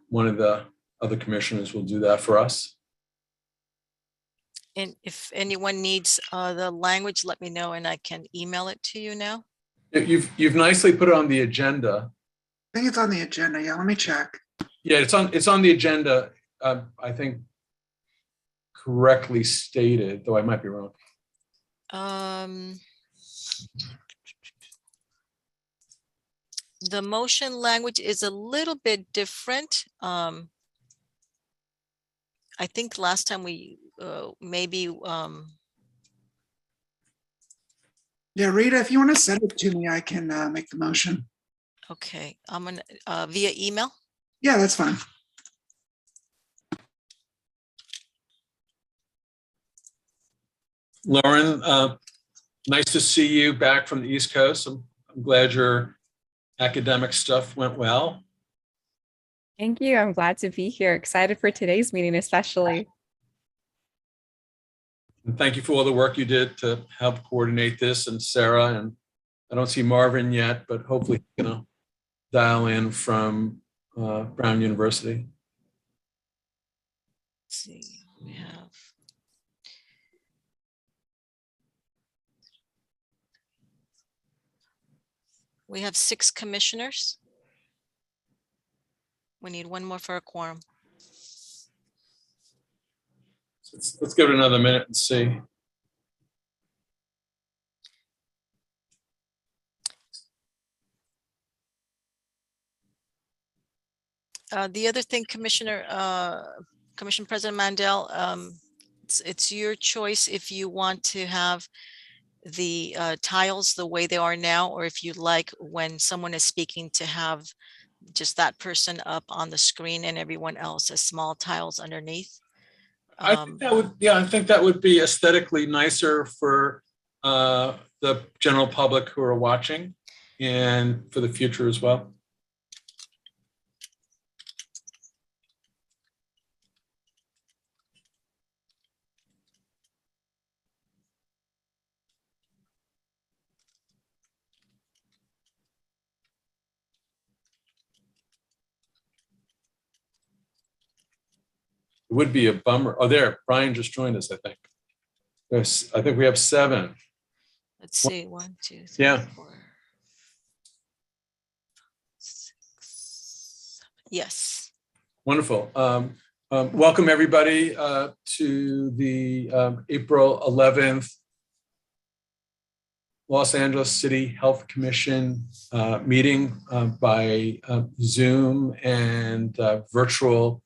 one of the other commissioners will do that for us. And if anyone needs the language, let me know and I can email it to you now. You've nicely put it on the agenda. I think it's on the agenda. Yeah, let me check. Yeah, it's on the agenda. I think correctly stated, though I might be wrong. The motion language is a little bit different. I think last time we maybe. Yeah, Rita, if you want to send it to me, I can make the motion. Okay, I'm gonna via email. Yeah, that's fine. Lauren, nice to see you back from the East Coast. I'm glad your academic stuff went well. Thank you. I'm glad to be here. Excited for today's meeting, especially. And thank you for all the work you did to help coordinate this, and Sarah. And I don't see Marvin yet, but hopefully he's going to dial in from Brown University. Let's see, we have 6 commissioners. We need one more for a quorum. Let's give it another minute and see. The other thing, Commission President Mandel, it's your choice if you want to have the tiles the way they are now, or if you'd like when someone is speaking to have just that person up on the screen and everyone else as small tiles underneath. I think that would, yeah, I think that would be aesthetically nicer for the general public who are watching, and for the future as well. It would be a bummer. Oh, there, Brian just joined us, I think. Yes, I think we have 7. Let's see, 1, 2, 3, yeah. 4, 6, 7. Yes. Wonderful. Welcome everybody to the April 11th Los Angeles City Health Commission meeting by Zoom and virtual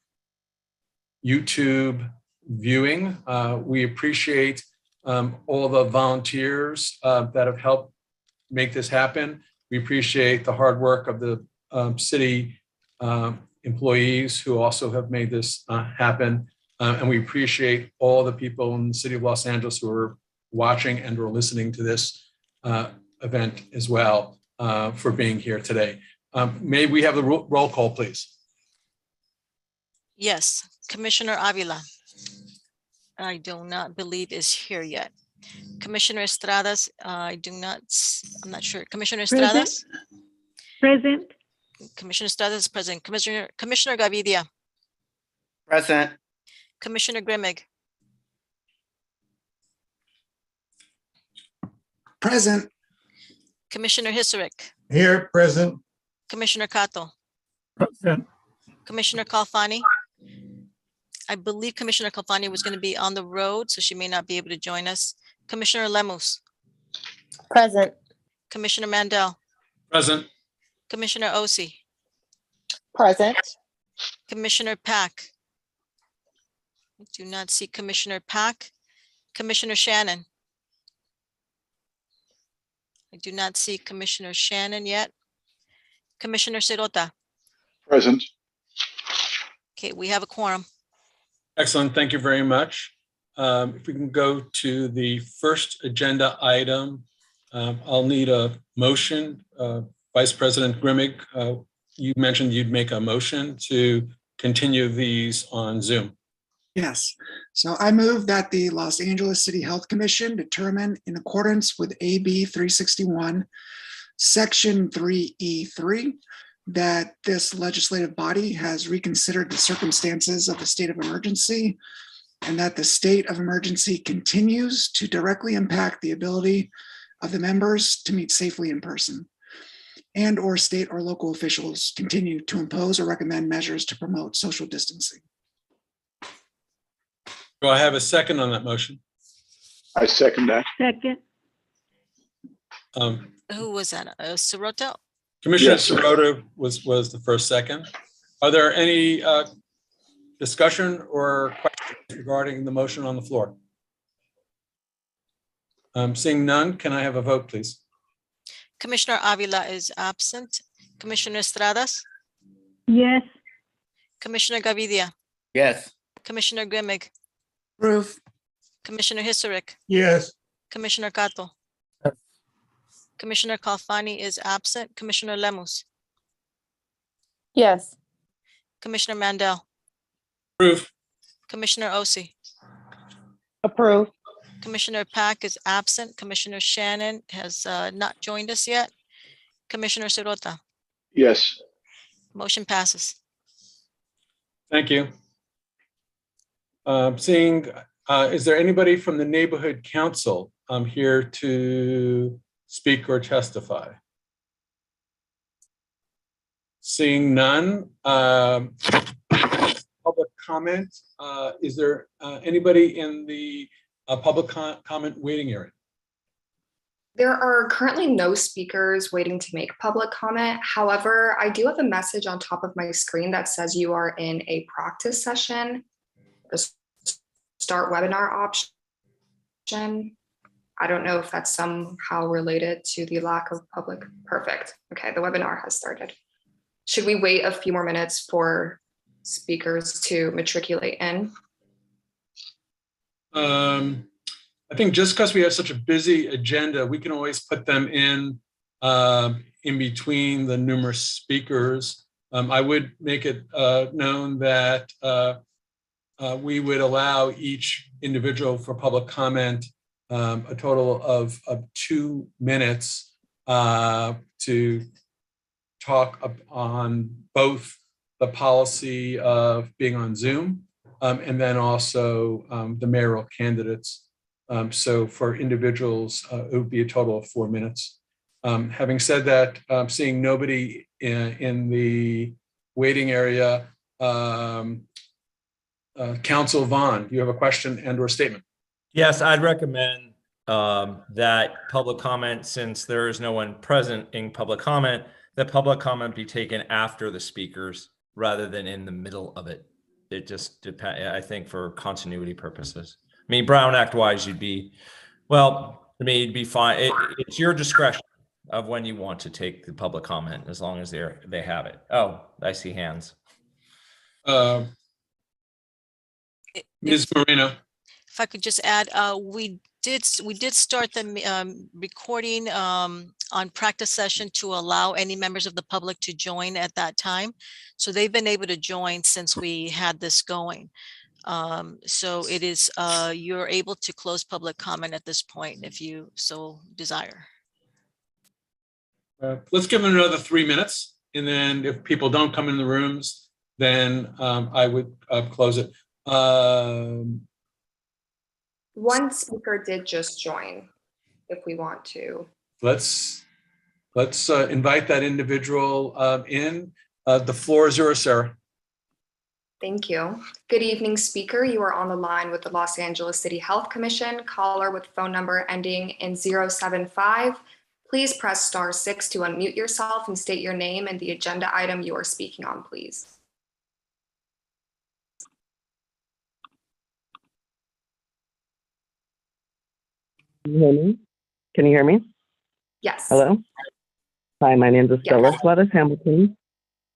YouTube viewing. We appreciate all the volunteers that have helped make this happen. We appreciate the hard work of the city employees who also have made this happen. And we appreciate all the people in the city of Los Angeles who are watching and or listening to this event as well for being here today. May we have the roll call, please? Yes, Commissioner Avila, I do not believe is here yet. Commissioner Estradas, I'm not sure. Commissioner Estradas? Present. Commissioner Estradas is present. Commissioner Gavidia? Present. Commissioner Grimmig? Present. Commissioner Hisarick? Here, present. Commissioner Cato? Present. Commissioner Kalfani? I believe Commissioner Kalfani was going to be on the road, so she may not be able to join us. Commissioner Lemus? Present. Commissioner Mandel? Present. Commissioner Osi? Present. Commissioner Pack? I do not see Commissioner Pack. Commissioner Shannon? I do not see Commissioner Shannon yet. Commissioner Sirota? Present. Okay, we have a quorum. Excellent. Thank you very much. If we can go to the first agenda item, I'll need a motion. Vice President Grimmig, you mentioned you'd make a motion to continue these on Zoom. Yes. So I move that the Los Angeles City Health Commission determine, in accordance with AB 361, Section 3E3, that this legislative body has reconsidered the circumstances of the state of emergency, and that the state of emergency continues to directly impact the ability of the members to meet safely in person, and or state or local officials continue to impose or recommend measures to promote social distancing. Do I have a second on that motion? I second that. Second. Who was that? Sirota? Commissioner Yes. Sirota was the first second. Are there any discussion or questions regarding the motion on the floor? Seeing none, can I have a vote, please? Commissioner Avila is absent. Commissioner Estradas, Yes. Commissioner Gavidia, Yes. Commissioner Grimmick, Approve. Commissioner Hisarick, Yes. Commissioner Cato. Commissioner Kalfani is absent. Commissioner Lemus, Yes. Commissioner Mandel, Approve. Commissioner Osi, Approve. Commissioner Pack is absent. Commissioner Shannon has not joined us yet. Commissioner Sirota, Yes. motion passes. Thank you. Is there anybody from the neighborhood council here to speak or testify? Seeing none, public comment. Is there anybody in the public comment waiting area? There are currently no speakers waiting to make public comment. However, I do have a message on top of my screen that says you are in a practice session. The start webinar option. I don't know if that's somehow related to the lack of public. Perfect. Okay, the webinar has started. Should we wait a few more minutes for speakers to matriculate in? I think just because we have such a busy agenda, we can always put them in between the numerous speakers. I would make it known that we would allow each individual for public comment a total of 2 minutes to talk on both the policy of being on Zoom and then also the mayoral candidates. So for individuals, it would be a total of 4 minutes. Having said that, seeing nobody in the waiting area, Council Vaughn, you have a question and or statement? Yes, I'd recommend that public comment, since there is no one present in public comment, that public comment be taken after the speakers rather than in the middle of it. It just depends, I think, for continuity purposes. I mean, Brown Act wise, you'd be, well, I mean, you'd be fine. It's your discretion of when you want to take the public comment, as long as they have it. Oh, I see hands. Ms. Moreno. If I could just add, we did start the recording on practice session to allow any members of the public to join at that time. So they've been able to join since we had this going. So it is, you're able to close public comment at this point if you so desire. Let's give them another 3 minutes. And then if people don't come in the rooms, then I would close it. One speaker did just join, if we want to. Let's invite that individual in. The floor is yours, Sarah. Thank you. Good evening, speaker. You are on the line with the Los Angeles City Health Commission. Caller with phone number ending in 075. Please press *6 to unmute yourself and state your name and the agenda item you are speaking on, please. Can you hear me? Can you hear me? Yes. Hello? Hi, my name is Estella Suarez Hamilton.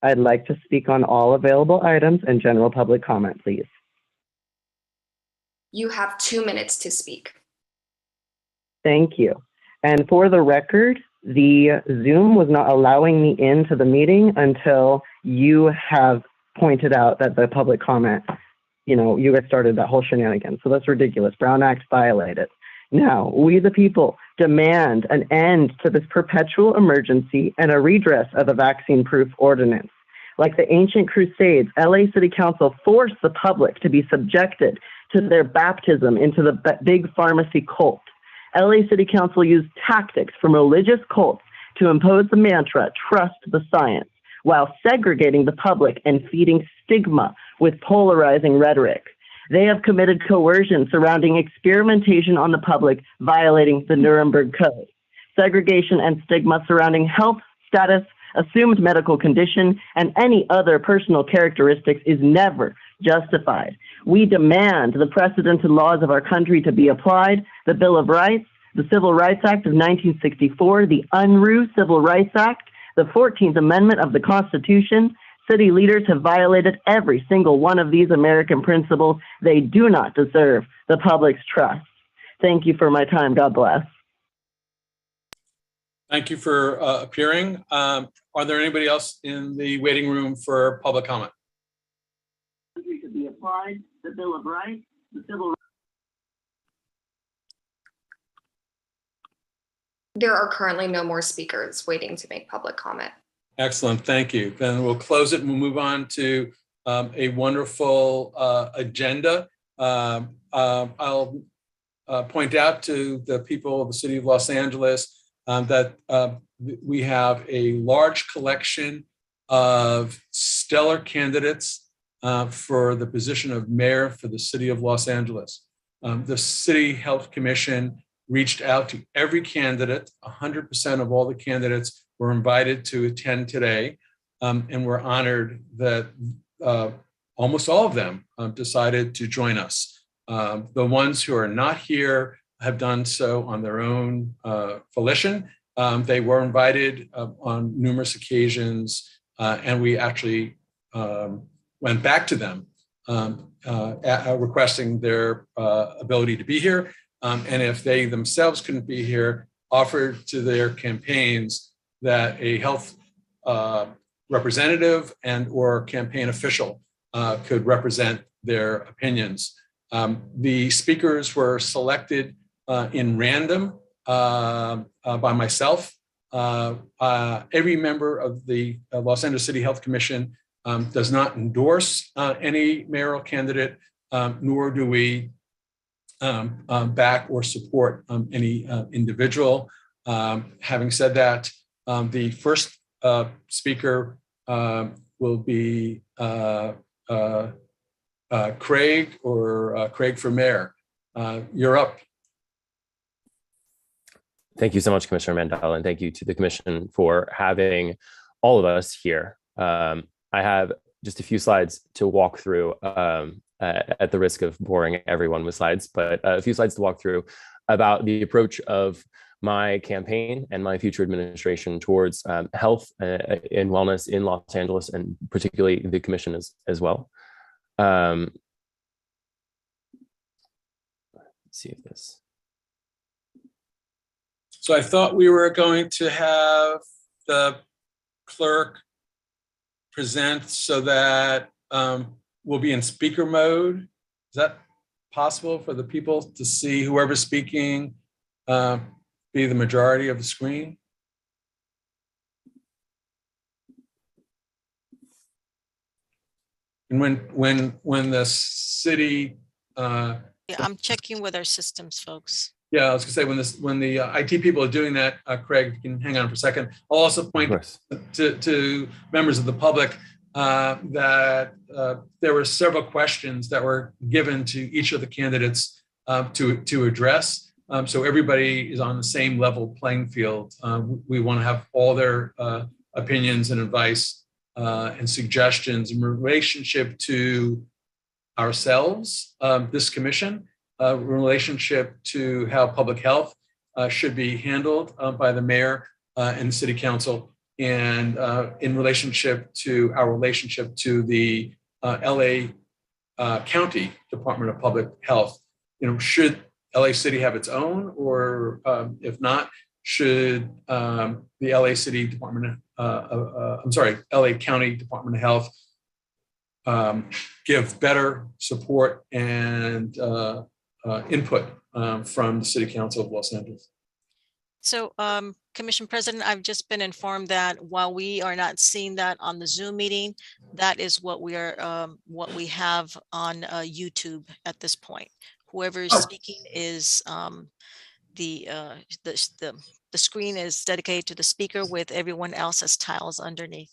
I'd like to speak on all available items and general public comment, please. You have 2 minutes to speak. Thank you. And for the record, the Zoom was not allowing me into the meeting until you have pointed out that the public comment, you guys started that whole shenanigan. So that's ridiculous. Brown Act violated. Now, we the people demand an end to this perpetual emergency and a redress of the vaccine-proof ordinance. Like the ancient crusades, LA City Council forced the public to be subjected to their baptism into the big pharmacy cult. LA City Council used tactics from religious cults to impose the mantra, trust the science, while segregating the public and feeding stigma with polarizing rhetoric. They have committed coercion surrounding experimentation on the public, violating the Nuremberg Code. Segregation and stigma surrounding health status, assumed medical condition, and any other personal characteristics is never justified. We demand the precedented laws of our country to be applied, the Bill of Rights, the Civil Rights Act of 1964, the Unruh Civil Rights Act, the 14th Amendment of the Constitution. City leaders have violated every single one of these American principles. They do not deserve the public's trust. Thank you for my time. God bless. Thank you for appearing. Are there anybody else in the waiting room for public comment? To be applied, the Bill of Rights, the Civil. There are currently no more speakers waiting to make public comment. Excellent, thank you. Then we'll close it and we'll move on to a wonderful agenda. I'll point out to the people of the city of Los Angeles that we have a large collection of stellar candidates for the position of mayor for the city of Los Angeles. The City Health Commission reached out to every candidate. 100% of all the candidates were invited to attend today, and we're honored that almost all of them decided to join us. The ones who are not here have done so on their own volition. They were invited on numerous occasions, and we actually went back to them requesting their ability to be here. And if they themselves couldn't be here, offered to their campaigns that a health representative and or campaign official could represent their opinions. The speakers were selected in random by myself. Every member of the Los Angeles City Health Commission does not endorse any mayoral candidate, nor do we back or support any individual. Having said that, the first speaker will be Craig for mayor. You're up. Thank you so much, Commissioner Mandel, and thank you to the commission for having all of us here. I have just a few slides to walk through at the risk of boring everyone with slides, but a few slides to walk through about the approach of my campaign and my future administration towards health and wellness in Los Angeles, and particularly the commission as well. Let's see if this. So I thought we were going to have the clerk present so that we'll be in speaker mode. Is that possible for the people to see whoever's speaking be the majority of the screen? And when the city Yeah, I'm checking with our systems folks. yeah, I was gonna say when the IT people are doing that, Craig, if you can hang on for a second. I'll also point to members of the public that there were several questions that were given to each of the candidates to address. So everybody is on the same level playing field. We want to have all their opinions and advice and suggestions in relationship to ourselves, this commission, relationship to how public health should be handled by the mayor and the city council, and in relationship to our relationship to the LA County Department of Public Health. You know, should LA City have its own, or if not, should the LA City Department, LA County Department of Health give better support and input from the City Council of Los Angeles? So, Commission President, I've just been informed that while we are not seeing that on the Zoom meeting, that is what what we have on YouTube at this point. Whoever is Oh. speaking is the screen is dedicated to the speaker with everyone else as tiles underneath.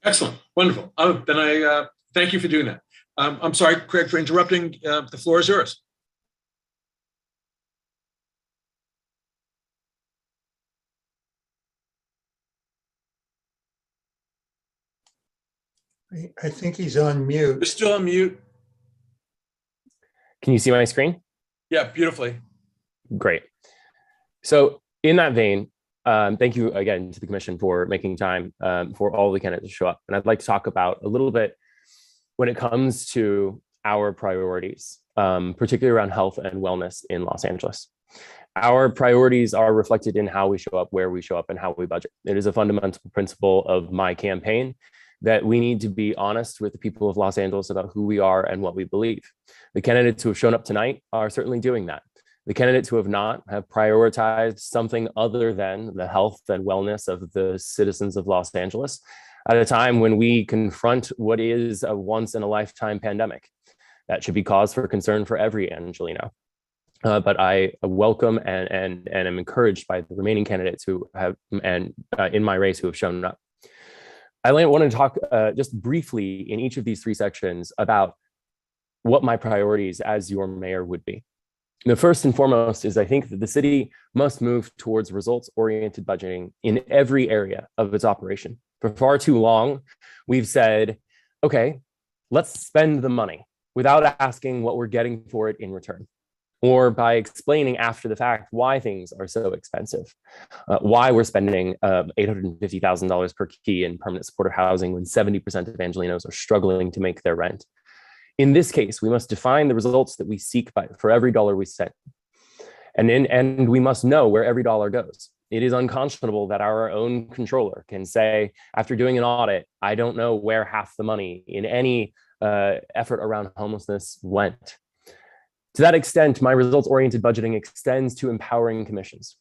Excellent, wonderful. Then I thank you for doing that. I'm sorry, Craig, for interrupting. The floor is yours. I think he's on mute. You're still on mute. Can you see my screen? Yeah, beautifully. Great. So in that vein, thank you again to the commission for making time for all the candidates to show up. And I'd like to talk about a little bit when it comes to our priorities, particularly around health and wellness in Los Angeles. Our priorities are reflected in how we show up, where we show up, and how we budget. It is a fundamental principle of my campaign that we need to be honest with the people of Los Angeles about who we are and what we believe. The candidates who have shown up tonight are certainly doing that. The candidates who have not have prioritized something other than the health and wellness of the citizens of Los Angeles at a time when we confront what is a once-in-a-lifetime pandemic. That should be cause for concern for every Angelino. But I welcome and am encouraged by the remaining candidates who have, in my race, who have shown up. I want to talk just briefly in each of these three sections about what my priorities as your mayor would be. The first and foremost is I think that the city must move towards results-oriented budgeting in every area of its operation. For far too long, we've said, okay, let's spend the money without asking what we're getting for it in return, or by explaining after the fact why things are so expensive, why we're spending $850,000 per key in permanent supportive housing when 70% of Angelinos are struggling to make their rent. In this case, we must define the results that we seek for every dollar we spend. And we must know where every dollar goes. It is unconscionable that our own controller can say, after doing an audit, I don't know where half the money in any effort around homelessness went. To that extent, my results-oriented budgeting extends to empowering commissions.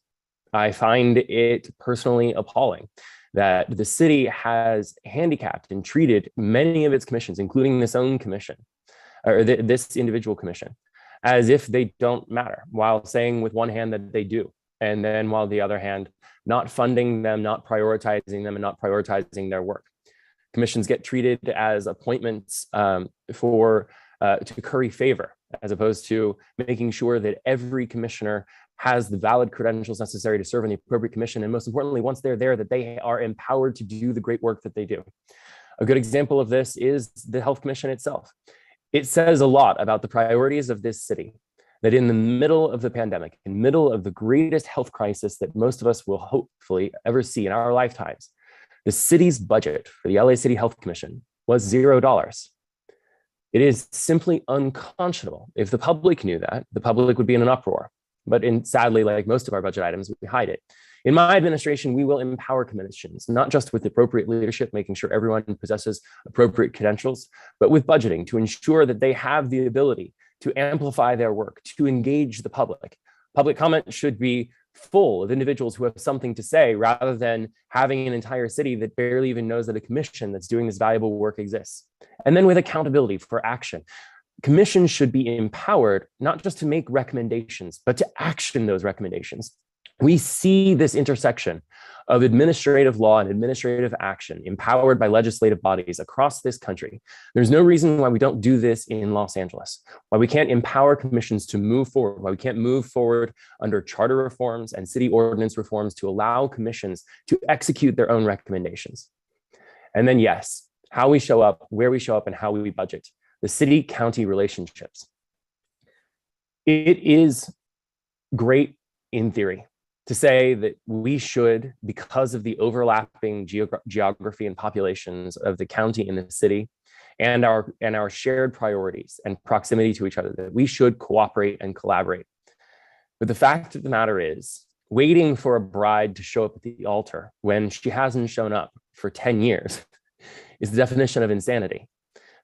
I find it personally appalling that the city has handicapped and treated many of its commissions, including this own commission, or this individual commission, as if they don't matter, while saying with one hand that they do, and then while the other hand, not funding them, not prioritizing them, and not prioritizing their work. Commissions get treated as appointments to curry favor, as opposed to making sure that every commissioner has the valid credentials necessary to serve in the appropriate commission. And most importantly, once they're there, that they are empowered to do the great work that they do. A good example of this is the Health Commission itself. It says a lot about the priorities of this city, that in the middle of the pandemic, in the middle of the greatest health crisis that most of us will hopefully ever see in our lifetimes, the city's budget for the LA City Health Commission was $0. It is simply unconscionable. If the public knew that, the public would be in an uproar. But sadly, like most of our budget items, we hide it. In my administration, we will empower commissions, not just with appropriate leadership, making sure everyone possesses appropriate credentials, but with budgeting to ensure that they have the ability to amplify their work, to engage the public. Public comment should be full of individuals who have something to say, rather than having an entire city that barely even knows that a commission that's doing this valuable work exists. And then with accountability for action. Commissions should be empowered, not just to make recommendations, but to action those recommendations. We see this intersection of administrative law and administrative action empowered by legislative bodies across this country. There's no reason why we don't do this in Los Angeles, why we can't empower commissions to move forward, why we can't move forward under charter reforms and city ordinance reforms to allow commissions to execute their own recommendations. And then yes, how we show up, where we show up, and how we budget. The city-county relationships. It is great in theory to say that we should, because of the overlapping geography and populations of the county and the city, and our shared priorities and proximity to each other, that we should cooperate and collaborate. But the fact of the matter is, waiting for a bride to show up at the altar when she hasn't shown up for 10 years is the definition of insanity.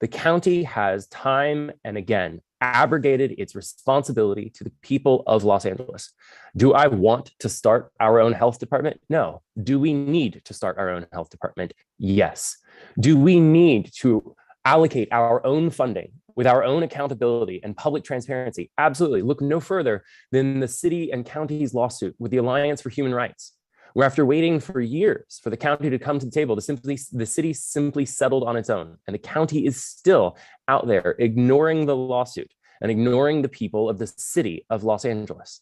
The county has time and again abrogated its responsibility to the people of Los Angeles. Do I want to start our own health department? No. Do we need to start our own health department? Yes. Do we need to allocate our own funding with our own accountability and public transparency? Absolutely. Look no further than the city and county's lawsuit with the Alliance for Human Rights, where after waiting for years for the county to come to the table, the city simply settled on its own. And the county is still out there ignoring the lawsuit and ignoring the people of the city of Los Angeles.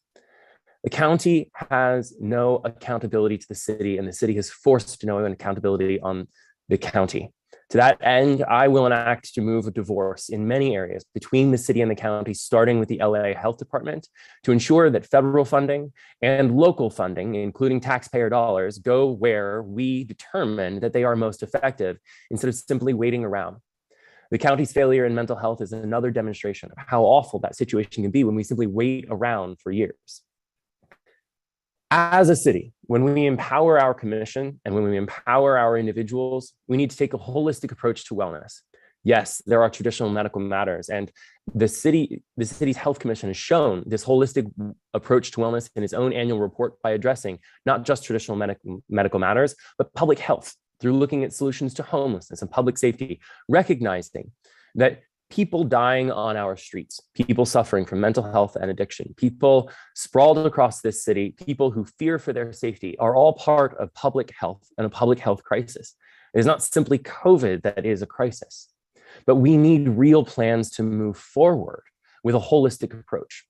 The county has no accountability to the city, and the city has forced no accountability on the county. To that end, I will enact to move a divorce in many areas between the city and the county, starting with the LA Health Department, to ensure that federal funding and local funding, including taxpayer dollars, go where we determine that they are most effective, instead of simply waiting around. The county's failure in mental health is another demonstration of how awful that situation can be when we simply wait around for years. As a city, when we empower our commission and when we empower our individuals, we need to take a holistic approach to wellness. Yes, there are traditional medical matters, and the city's health commission has shown this holistic approach to wellness in its own annual report by addressing not just traditional medical matters, but public health through looking at solutions to homelessness and public safety, recognizing that people dying on our streets, people suffering from mental health and addiction, people sprawled across this city, people who fear for their safety, are all part of public health and a public health crisis. It is not simply COVID that is a crisis, but we need real plans to move forward with a holistic approach,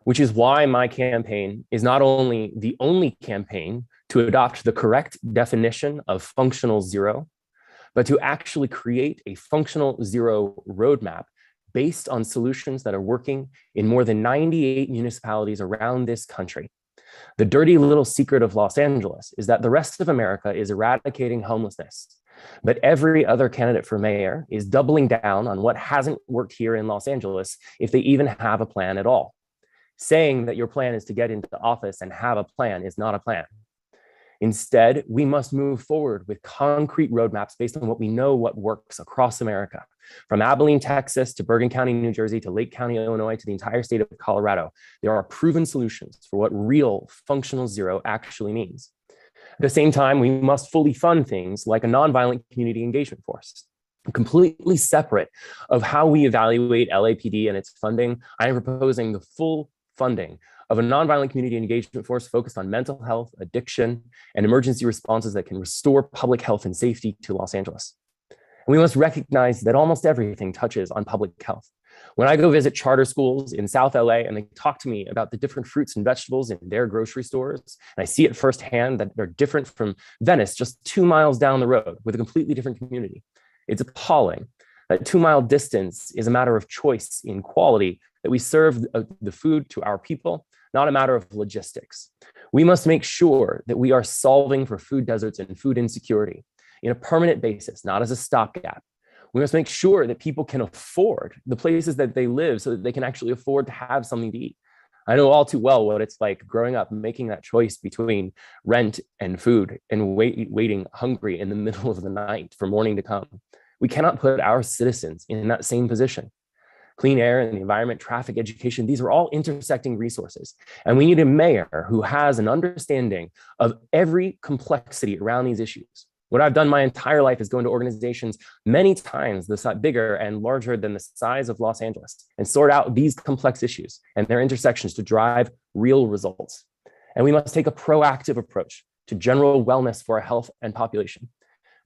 which is why my campaign is not only the only campaign to adopt the correct definition of functional zero, but to actually create a functional zero roadmap based on solutions that are working in more than 98 municipalities around this country. The dirty little secret of Los Angeles is that the rest of America is eradicating homelessness, but every other candidate for mayor is doubling down on what hasn't worked here in Los Angeles, if they even have a plan at all. Saying that your plan is to get into office and have a plan is not a plan. Instead, we must move forward with concrete roadmaps based on what we know what works across America. From Abilene, Texas, to Bergen County, New Jersey, to Lake County, Illinois, to the entire state of Colorado, there are proven solutions for what real functional zero actually means. At the same time, we must fully fund things like a nonviolent community engagement force. Completely separate of how we evaluate LAPD and its funding, I am proposing the full funding of a nonviolent community engagement force focused on mental health, addiction, and emergency responses that can restore public health and safety to Los Angeles. And we must recognize that almost everything touches on public health. When I go visit charter schools in South LA and they talk to me about the different fruits and vegetables in their grocery stores, and I see it firsthand that they're different from Venice, just 2 miles down the road with a completely different community, it's appalling. That 2 mile distance is a matter of choice in quality, that we serve the food to our people, not a matter of logistics. We must make sure that we are solving for food deserts and food insecurity in a permanent basis, not as a stopgap. We must make sure that people can afford the places that they live so that they can actually afford to have something to eat. I know all too well what it's like growing up, making that choice between rent and food and waiting hungry in the middle of the night for morning to come. We cannot put our citizens in that same position. Clean air and the environment, traffic, education, these are all intersecting resources. And we need a mayor who has an understanding of every complexity around these issues. What I've done my entire life is go into organizations many times bigger and larger than the size of Los Angeles and sort out these complex issues and their intersections to drive real results. And we must take a proactive approach to general wellness for our health and population.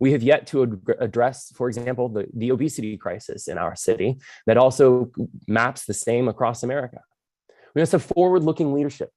We have yet to address, for example, the obesity crisis in our city that also maps the same across America. We must have forward-looking leadership.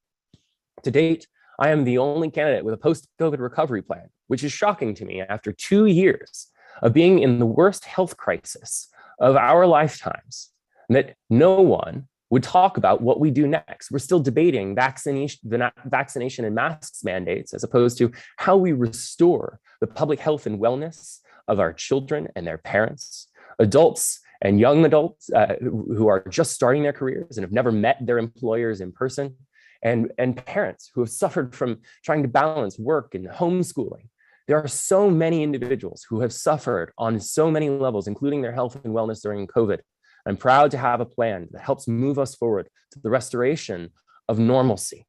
To date, I am the only candidate with a post-COVID recovery plan, which is shocking to me after 2 years of being in the worst health crisis of our lifetimes, that no one would talk about what we do next. We're still debating vaccination and masks mandates, as opposed to how we restore the public health and wellness of our children and their parents, adults and young adults who are just starting their careers and have never met their employers in person, and parents who have suffered from trying to balance work and homeschooling. There are so many individuals who have suffered on so many levels, including their health and wellness during COVID, I'm proud to have a plan that helps move us forward to the restoration of normalcy.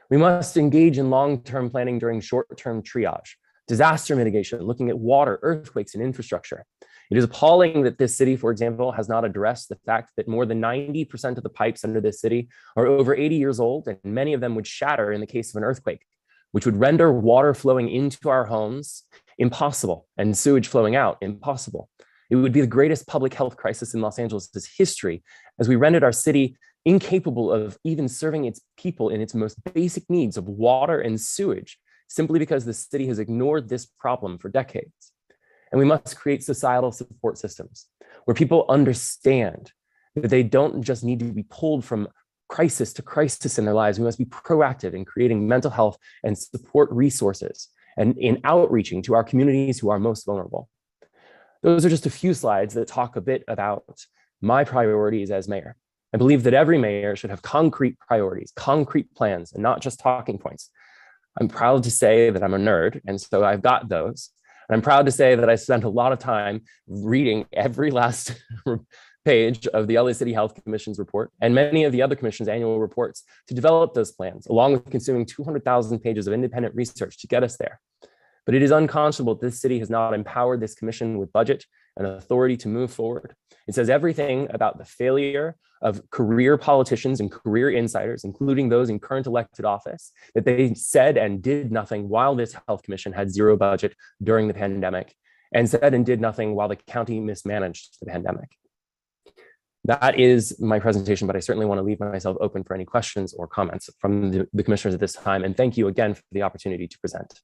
We must engage in long-term planning during short-term triage, disaster mitigation, looking at water, earthquakes, and infrastructure. It is appalling that this city, for example, has not addressed the fact that more than 90% of the pipes under this city are over 80 years old, and many of them would shatter in the case of an earthquake, which would render water flowing into our homes impossible and sewage flowing out impossible. It would be the greatest public health crisis in Los Angeles' history, as we rendered our city incapable of even serving its people in its most basic needs of water and sewage, simply because the city has ignored this problem for decades. And we must create societal support systems where people understand that they don't just need to be pulled from crisis to crisis in their lives. We must be proactive in creating mental health and support resources and in outreaching to our communities who are most vulnerable. Those are just a few slides that talk a bit about my priorities as mayor. I believe that every mayor should have concrete priorities, concrete plans, and not just talking points. I'm proud to say that I'm a nerd, and so I've got those. And I'm proud to say that I spent a lot of time reading every last page of the LA City Health Commission's report and many of the other commission's annual reports to develop those plans, along with consuming 200,000 pages of independent research to get us there. But it is unconscionable that this city has not empowered this commission with budget and authority to move forward. It says everything about the failure of career politicians and career insiders, including those in current elected office, that they said and did nothing while this health commission had zero budget during the pandemic, and said and did nothing while the county mismanaged the pandemic. That is my presentation, but I certainly want to leave myself open for any questions or comments from the commissioners at this time. And thank you again for the opportunity to present.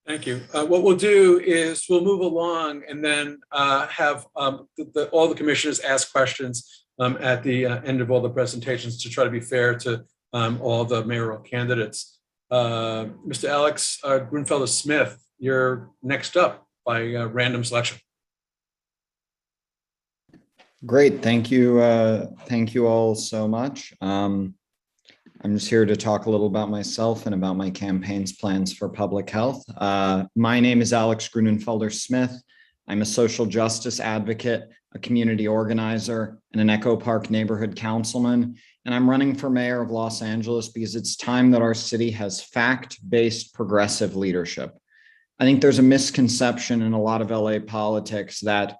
Thank you. What we'll do is we'll move along and then have all the commissioners ask questions at the end of all the presentations to try to be fair to all the mayoral candidates. Mr. Alex Grunfelder-Smith, you're next up by random selection. Great. Thank you. Thank you all so much. I'm just here to talk a little about myself and about my campaign's plans for public health. My name is Alex Grunenfelder-Smith. I'm a social justice advocate, a community organizer, and an Echo Park neighborhood councilman. And I'm running for mayor of Los Angeles because it's time that our city has fact-based progressive leadership. I think there's a misconception in a lot of LA politics that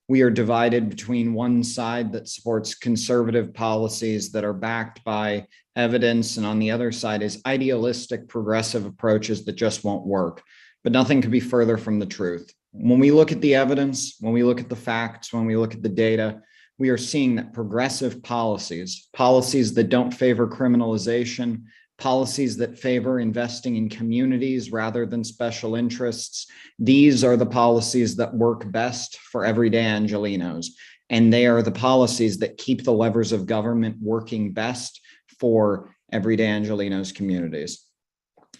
we are divided between one side that supports conservative policies that are backed by evidence, and on the other side is idealistic progressive approaches that just won't work. But nothing could be further from the truth. When we look at the evidence, when we look at the facts, when we look at the data, we are seeing that progressive policies that don't favor criminalization, policies that favor investing in communities rather than special interests, these are the policies that work best for everyday Angelenos. And they are the policies that keep the levers of government working best for everyday Angelenos communities.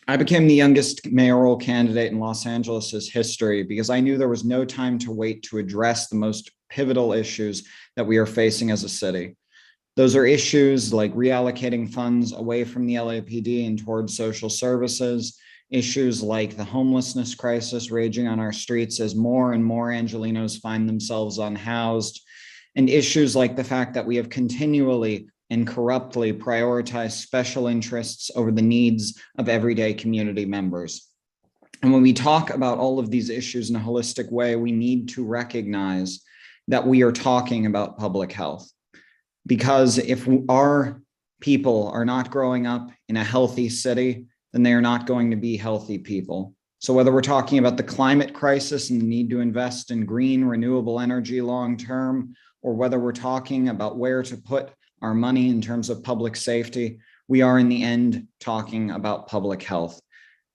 I became the youngest mayoral candidate in Los Angeles' history because I knew there was no time to wait to address the most pivotal issues that we are facing as a city. Those are issues like reallocating funds away from the LAPD and towards social services, issues like the homelessness crisis raging on our streets as more and more Angelenos find themselves unhoused, and issues like the fact that we have continually and corruptly prioritized special interests over the needs of everyday community members. And when we talk about all of these issues in a holistic way, we need to recognize that we are talking about public health. Because if our people are not growing up in a healthy city, then they are not going to be healthy people. So whether we're talking about the climate crisis and the need to invest in green renewable energy long-term, or whether we're talking about where to put our money in terms of public safety, we are in the end talking about public health.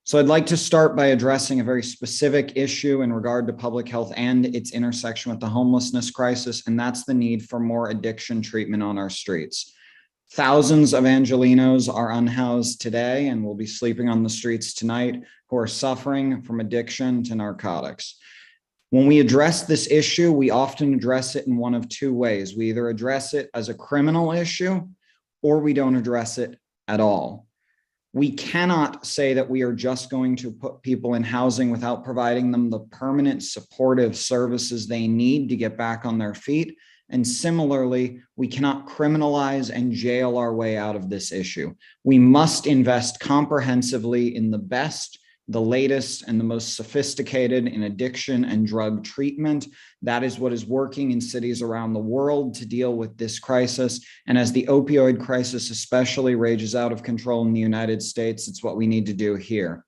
So I'd like to start by addressing a very specific issue in regard to public health and its intersection with the homelessness crisis, and that's the need for more addiction treatment on our streets. Thousands of Angelenos are unhoused today and will be sleeping on the streets tonight who are suffering from addiction to narcotics. When we address this issue, we often address it in one of two ways. We either address it as a criminal issue or we don't address it at all. We cannot say that we are just going to put people in housing without providing them the permanent supportive services they need to get back on their feet. And similarly, we cannot criminalize and jail our way out of this issue. We must invest comprehensively in the best, the latest, and the most sophisticated in addiction and drug treatment. That is what is working in cities around the world to deal with this crisis. And as the opioid crisis especially rages out of control in the United States, it's what we need to do here.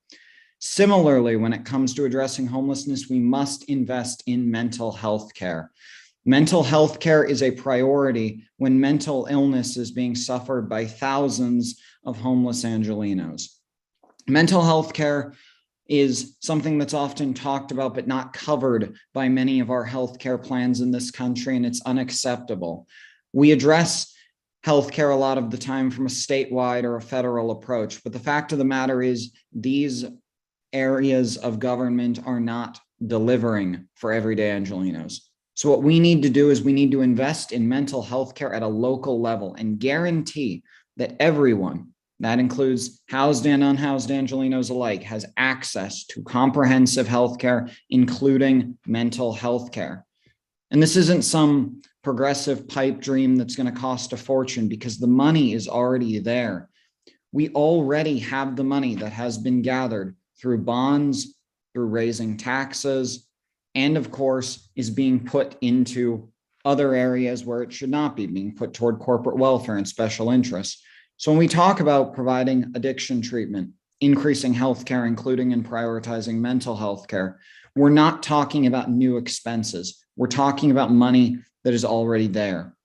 Similarly, when it comes to addressing homelessness, we must invest in mental health care. Mental health care is a priority when mental illness is being suffered by thousands of homeless Angelenos. Mental health care is something that's often talked about but not covered by many of our healthcare plans in this country, and it's unacceptable. We address healthcare a lot of the time from a statewide or a federal approach, but the fact of the matter is these areas of government are not delivering for everyday Angelenos. So what we need to do is we need to invest in mental health care at a local level and guarantee that everyone, that includes housed and unhoused Angelenos alike, has access to comprehensive health care, including mental health care. And this isn't some progressive pipe dream that's going to cost a fortune, because the money is already there. We already have the money that has been gathered through bonds, through raising taxes, and of course is being put into other areas where it should not be, being put toward corporate welfare and special interests. So when we talk about providing addiction treatment, increasing healthcare, including and prioritizing mental health care, we're not talking about new expenses. We're talking about money that is already there.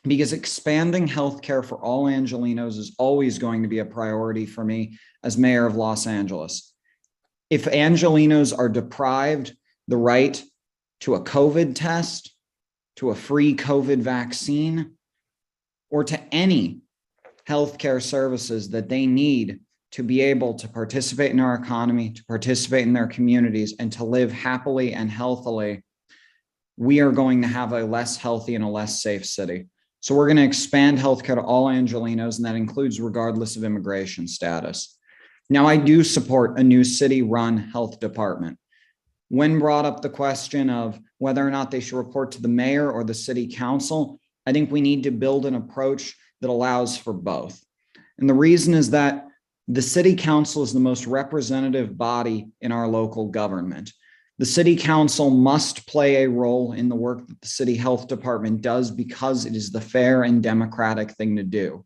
Because expanding healthcare for all Angelenos is always going to be a priority for me as mayor of Los Angeles. If Angelenos are deprived the right to a COVID test, to a free COVID vaccine, or to any healthcare services that they need to be able to participate in our economy, to participate in their communities, and to live happily and healthily, we are going to have a less healthy and a less safe city. So we're going to expand healthcare to all Angelenos, and that includes regardless of immigration status. Now, I do support a new city-run health department. When brought up the question of whether or not they should report to the mayor or the city council, I think we need to build an approach that allows for both. And the reason is that the city council is the most representative body in our local government. The city council must play a role in the work that the city health department does because it is the fair and democratic thing to do.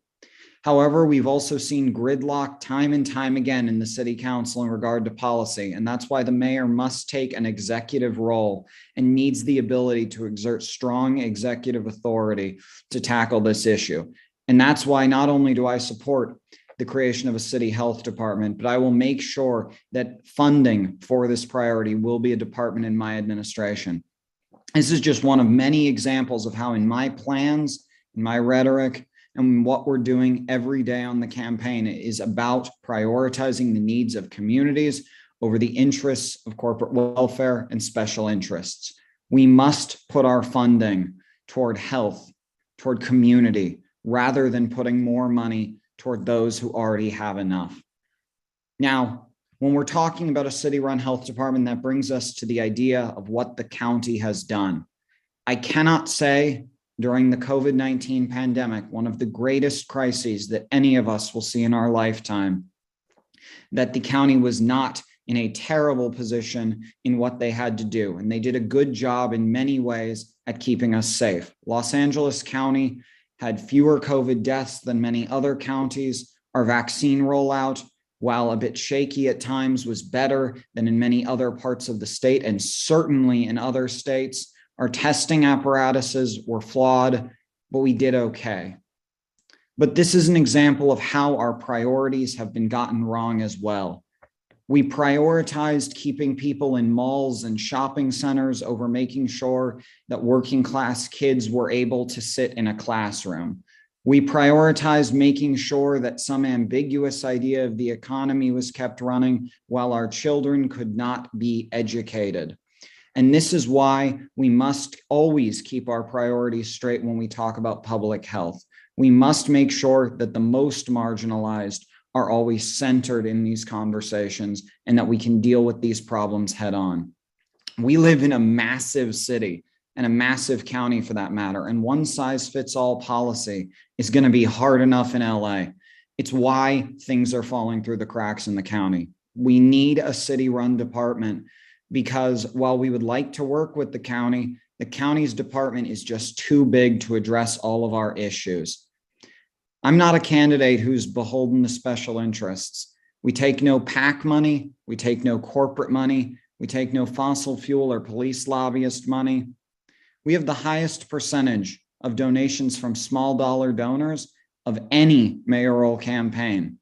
However, we've also seen gridlock time and time again in the city council in regard to policy, and that's why the mayor must take an executive role and needs the ability to exert strong executive authority to tackle this issue. And that's why not only do I support the creation of a city health department, but I will make sure that funding for this priority will be a department in my administration. This is just one of many examples of how in my plans, in my rhetoric, and what we're doing every day on the campaign is about prioritizing the needs of communities over the interests of corporate welfare and special interests. We must put our funding toward health, toward community, rather than putting more money toward those who already have enough. Now, when we're talking about a city-run health department, that brings us to the idea of what the county has done. I cannot say during the COVID-19 pandemic, one of the greatest crises that any of us will see in our lifetime, that the county was not in a terrible position in what they had to do. And they did a good job in many ways at keeping us safe. Los Angeles County had fewer COVID deaths than many other counties. Our vaccine rollout, while a bit shaky at times, was better than in many other parts of the state, and certainly in other states. Our testing apparatuses were flawed, but we did okay. But this is an example of how our priorities have been gotten wrong as well. We prioritized keeping people in malls and shopping centers over making sure that working class kids were able to sit in a classroom. We prioritized making sure that some ambiguous idea of the economy was kept running while our children could not be educated. And this is why we must always keep our priorities straight when we talk about public health. We must make sure that the most marginalized are always centered in these conversations and that we can deal with these problems head on. We live in a massive city and a massive county for that matter, and one size fits all policy is going to be hard enough in LA. It's why things are falling through the cracks in the county. We need a city-run department because while we would like to work with the county's department is just too big to address all of our issues. I'm not a candidate who's beholden to special interests. We take no PAC money, we take no corporate money, we take no fossil fuel or police lobbyist money. We have the highest percentage of donations from small dollar donors of any mayoral campaign.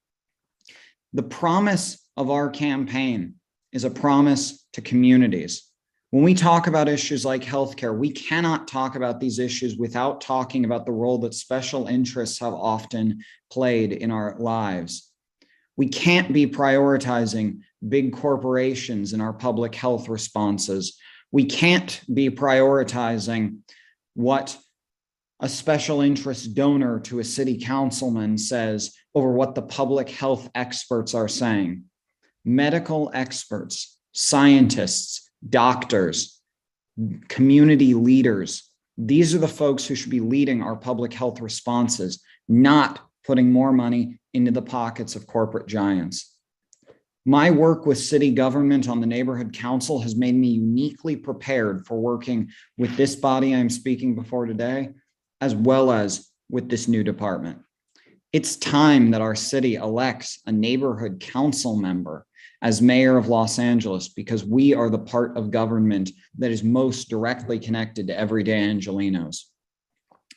The promise of our campaign is a promise to communities. When we talk about issues like healthcare, we cannot talk about these issues without talking about the role that special interests have often played in our lives. We can't be prioritizing big corporations in our public health responses. We can't be prioritizing what a special interest donor to a city councilman says over what the public health experts are saying. Medical experts, scientists, doctors, community leaders, these are the folks who should be leading our public health responses, not putting more money into the pockets of corporate giants. My work with city government on the neighborhood council has made me uniquely prepared for working with this body I'm speaking before today, as well as with this new department. It's time that our city elects a neighborhood council member as mayor of Los Angeles, because we are the part of government that is most directly connected to everyday Angelenos.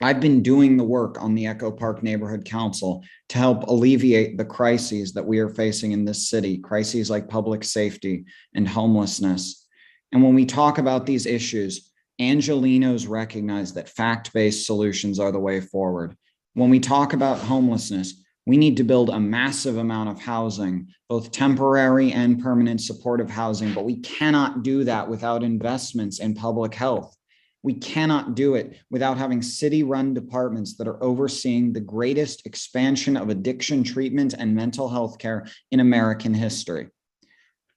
I've been doing the work on the Echo Park Neighborhood Council to help alleviate the crises that we are facing in this city, crises like public safety and homelessness. And when we talk about these issues, Angelenos recognize that fact-based solutions are the way forward. When we talk about homelessness, we need to build a massive amount of housing, both temporary and permanent supportive housing, but we cannot do that without investments in public health. We cannot do it without having city-run departments that are overseeing the greatest expansion of addiction treatment and mental health care in American history.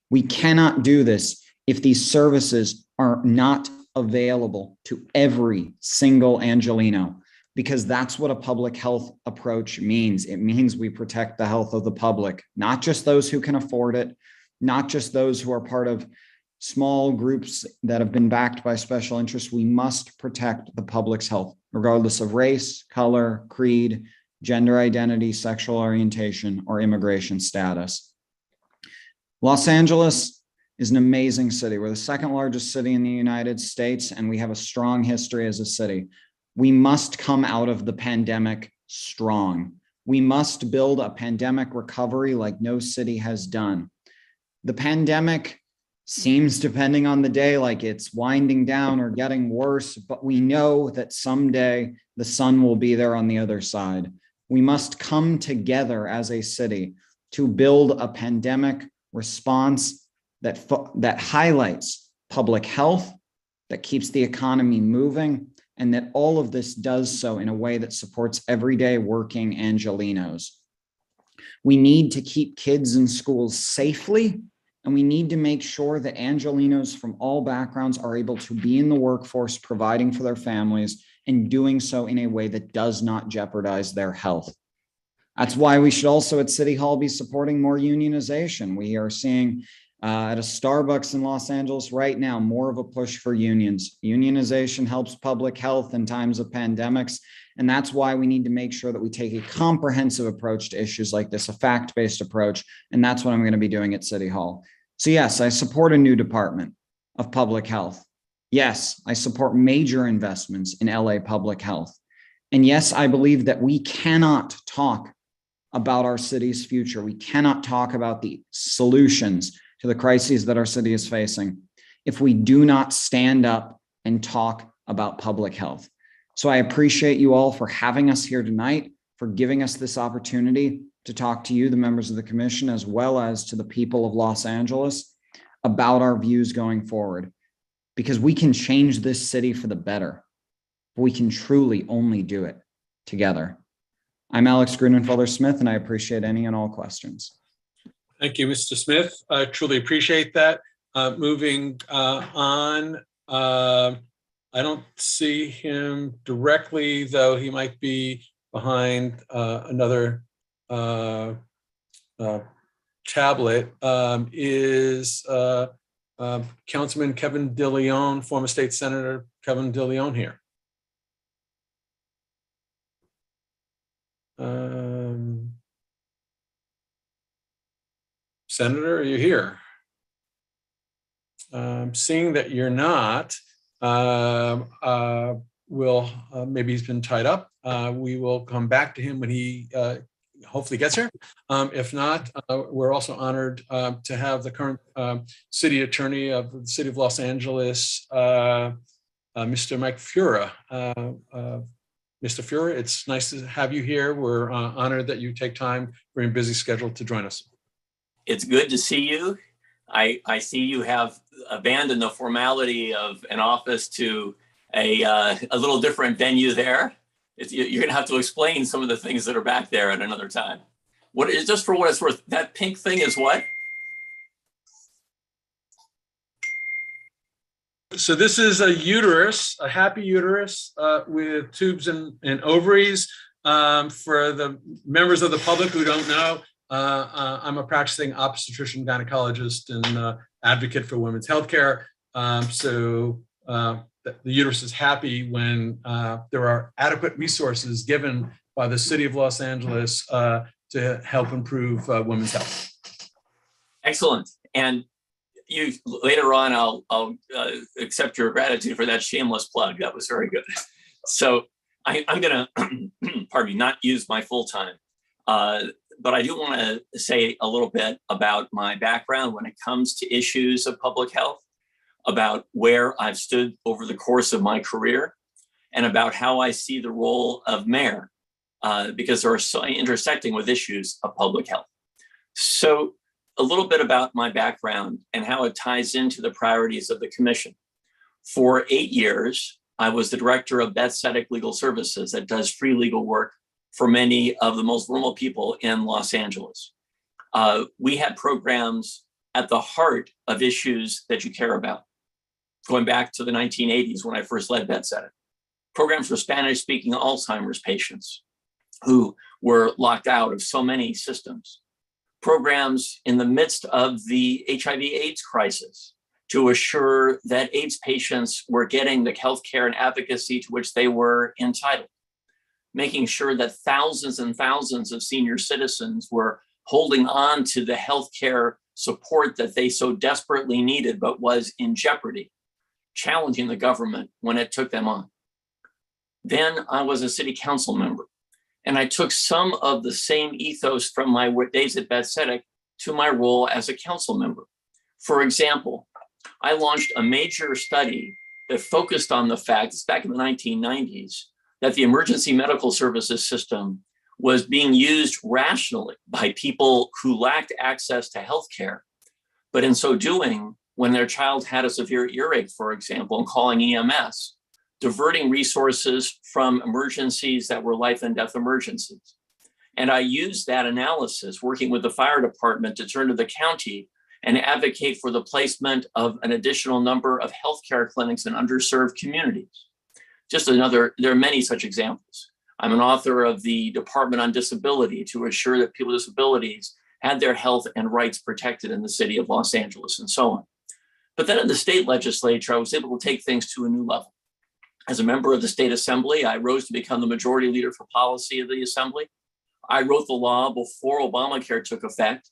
We cannot do this if these services are not available to every single Angeleno, because that's what a public health approach means. It means we protect the health of the public, not just those who can afford it, not just those who are part of small groups that have been backed by special interests. We must protect the public's health, regardless of race, color, creed, gender identity, sexual orientation, or immigration status. Los Angeles is an amazing city. We're the second largest city in the United States, and we have a strong history as a city. We must come out of the pandemic strong. We must build a pandemic recovery like no city has done. The pandemic seems, depending on the day, like it's winding down or getting worse, but we know that someday the sun will be there on the other side. We must come together as a city to build a pandemic response that highlights public health, that keeps the economy moving, and that all of this does so in a way that supports everyday working Angelenos. We need to keep kids in schools safely, and we need to make sure that Angelenos from all backgrounds are able to be in the workforce, providing for their families, and doing so in a way that does not jeopardize their health. That's why we should also at City Hall be supporting more unionization. We are seeing at a Starbucks in Los Angeles right now, more of a push for unions. Unionization helps public health in times of pandemics. And that's why we need to make sure that we take a comprehensive approach to issues like this, a fact-based approach. And that's what I'm going to be doing at City Hall. So yes, I support a new department of public health. Yes, I support major investments in LA public health. And yes, I believe that we cannot talk about our city's future. We cannot talk about the solutions to the crises that our city is facing if we do not stand up and talk about public health. So I appreciate you all for having us here tonight, for giving us this opportunity to talk to you, the members of the commission, as well as to the people of Los Angeles about our views going forward, because we can change this city for the better. We can truly only do it together. I'm Alex Grunenfelder Smith, and I appreciate any and all questions. Thank you, Mr. Smith. I truly appreciate that. Moving on, I don't see him directly, though he might be behind another tablet. Is Councilman Kevin DeLeon, former state senator Kevin DeLeon here? Senator, are you here? Seeing that you're not, maybe he's been tied up. We will come back to him when he hopefully gets here. If not, we're also honored to have the current city attorney of the city of Los Angeles, Mr. Mike Fura. Mr. Fura, it's nice to have you here. We're honored that you take time from your busy schedule to join us. It's good to see you. I see you have abandoned the formality of an office to a little different venue there. You're going to have to explain some of the things that are back there at another time. What is, just for what it's worth, that pink thing is what? So this is a uterus, a happy uterus with tubes and ovaries. For the members of the public who don't know, I'm a practicing obstetrician gynecologist and advocate for women's healthcare. So the uterus is happy when there are adequate resources given by the city of Los Angeles to help improve women's health. Excellent. And you later on, I'll accept your gratitude for that shameless plug. That was very good. So I'm going to, pardon me, not use my full time. But I do want to say a little bit about my background when it comes to issues of public health, about where I've stood over the course of my career, and about how I see the role of mayor, because they are so intersecting with issues of public health. So a little bit about my background and how it ties into the priorities of the commission. For 8 years, I was the director of Bethesda Legal Services that does free legal work for many of the most vulnerable people in Los Angeles. We had programs at the heart of issues that you care about, going back to the 1980s when I first led Bethesda. Programs for Spanish-speaking Alzheimer's patients who were locked out of so many systems. Programs in the midst of the HIV/AIDS crisis to assure that AIDS patients were getting the health care and advocacy to which they were entitled. Making sure that thousands and thousands of senior citizens were holding on to the healthcare support that they so desperately needed, but was in jeopardy, challenging the government when it took them on. Then I was a city council member, and I took some of the same ethos from my days at Bethesda to my role as a council member. For example, I launched a major study that focused on the fact, it's back in the 1990s, that the emergency medical services system was being used rationally by people who lacked access to healthcare. But in so doing, when their child had a severe earache, for example, and calling EMS, diverting resources from emergencies that were life and death emergencies. And I used that analysis, working with the fire department, to turn to the county and advocate for the placement of an additional number of healthcare clinics in underserved communities. Just another, there are many such examples. I'm an author of the Department on Disability to assure that people with disabilities had their health and rights protected in the city of Los Angeles, and so on. But then in the state legislature, I was able to take things to a new level. As a member of the state assembly, I rose to become the majority leader for policy of the assembly. I wrote the law before Obamacare took effect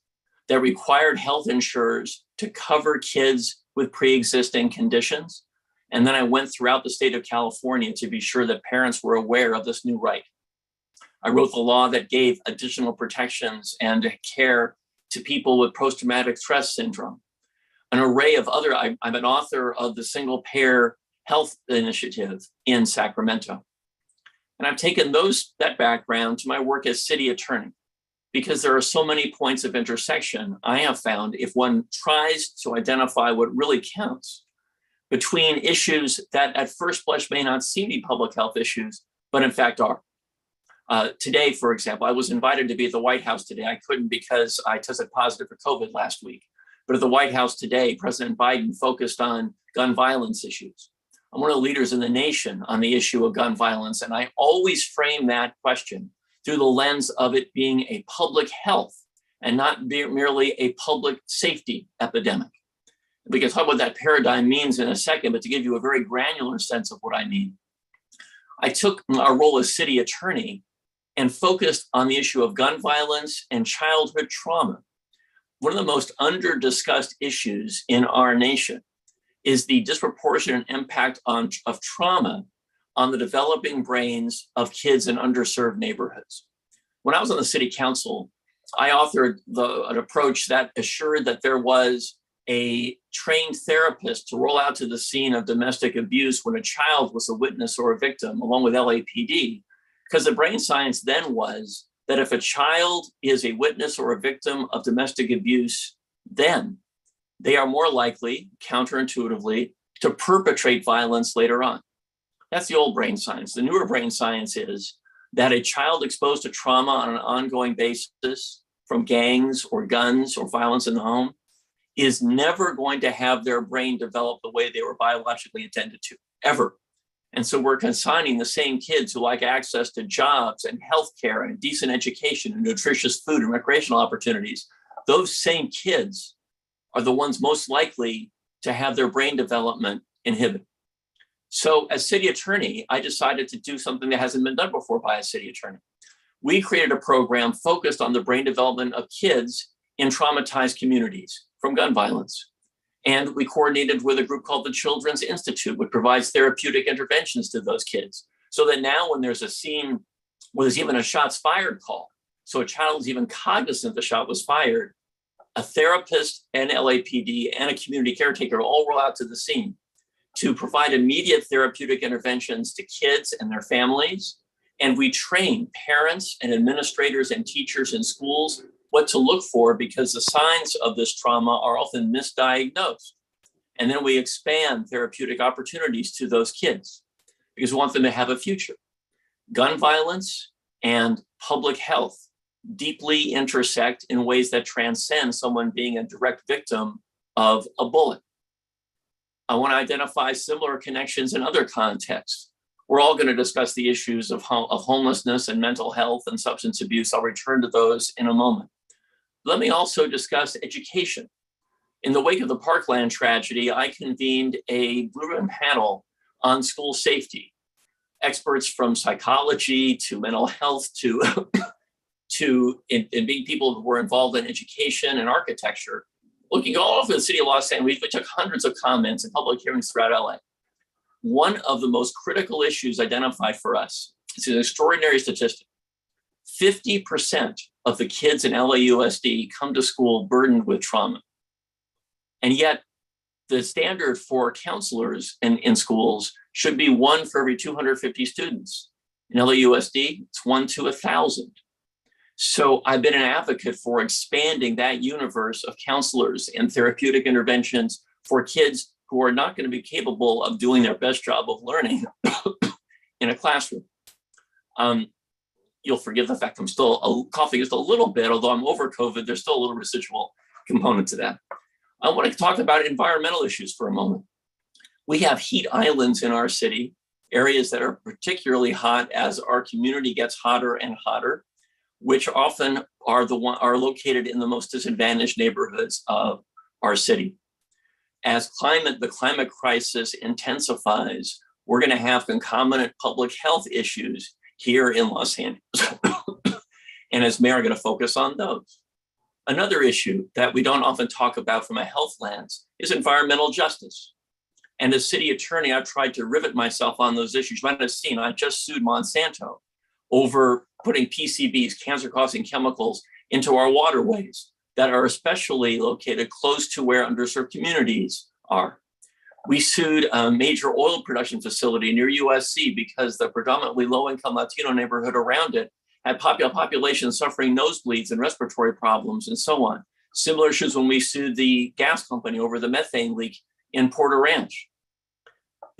that required health insurers to cover kids with pre-existing conditions. And then I went throughout the state of California to be sure that parents were aware of this new right. I wrote the law that gave additional protections and care to people with post-traumatic stress syndrome. An array of other, I'm an author of the Single Payer Health Initiative in Sacramento. And I've taken that background to my work as city attorney, because there are so many points of intersection. I have found if one tries to identify what really counts between issues that at first blush may not seem to be public health issues, but in fact are. Today, for example, I was invited to be at the White House today. I couldn't because I tested positive for COVID last week. But at the White House today, President Biden focused on gun violence issues. I'm one of the leaders in the nation on the issue of gun violence, and I always frame that question through the lens of it being a public health and not merely a public safety epidemic. We can talk about what that paradigm means in a second, but to give you a very granular sense of what I mean, I took our role as city attorney and focused on the issue of gun violence and childhood trauma. One of the most under-discussed issues in our nation is the disproportionate impact of trauma on the developing brains of kids in underserved neighborhoods. When I was on the city council, I authored an approach that assured that there was a trained therapist to roll out to the scene of domestic abuse when a child was a witness or a victim, along with LAPD, because the brain science then was that if a child is a witness or a victim of domestic abuse, then they are more likely, counterintuitively, to perpetrate violence later on. That's the old brain science. The newer brain science is that a child exposed to trauma on an ongoing basis from gangs or guns or violence in the home is never going to have their brain develop the way they were biologically intended to, ever. And so we're consigning the same kids who like access to jobs and healthcare and decent education and nutritious food and recreational opportunities. Those same kids are the ones most likely to have their brain development inhibited. So as city attorney, I decided to do something that hasn't been done before by a city attorney. We created a program focused on the brain development of kids in traumatized communities from gun violence. And we coordinated with a group called the Children's Institute, which provides therapeutic interventions to those kids. So that now when there's a scene where there's even a shots fired call, so a child is even cognizant the shot was fired, a therapist and LAPD and a community caretaker all roll out to the scene to provide immediate therapeutic interventions to kids and their families. And we train parents and administrators and teachers in schools what to look for, because the signs of this trauma are often misdiagnosed. And then we expand therapeutic opportunities to those kids because we want them to have a future. Gun violence and public health deeply intersect in ways that transcend someone being a direct victim of a bullet. I want to identify similar connections in other contexts. We're all going to discuss the issues of homelessness and mental health and substance abuse. I'll return to those in a moment. Let me also discuss education. In the wake of the Parkland tragedy, I convened a blue ribbon panel on school safety. Experts from psychology to mental health to people who were involved in education and architecture, looking all over the city of Los Angeles. We took hundreds of comments and public hearings throughout LA. One of the most critical issues identified for us, it's an extraordinary statistic. 50% of the kids in LAUSD come to school burdened with trauma. And yet the standard for counselors in schools should be 1 for every 250 students. In LAUSD, it's 1 to 1,000. So I've been an advocate for expanding that universe of counselors and therapeutic interventions for kids who are not going to be capable of doing their best job of learning in a classroom. You'll forgive the fact I'm still coughing just a little bit, although I'm over COVID, there's still a little residual component to that. I want to talk about environmental issues for a moment. We have heat islands in our city, areas that are particularly hot as our community gets hotter and hotter, which often are located in the most disadvantaged neighborhoods of our city. As the climate crisis intensifies, we're going to have concomitant public health issues here in Los Angeles. And as mayor, I'm going to focus on those. Another issue that we don't often talk about from a health lens is environmental justice. And as city attorney, I've tried to rivet myself on those issues. You might have seen, I just sued Monsanto over putting PCBs, cancer-causing chemicals, into our waterways that are especially located close to where underserved communities are. We sued a major oil production facility near USC because the predominantly low-income Latino neighborhood around it had population suffering nosebleeds and respiratory problems and so on. Similar issues when we sued the gas company over the methane leak in Porter Ranch.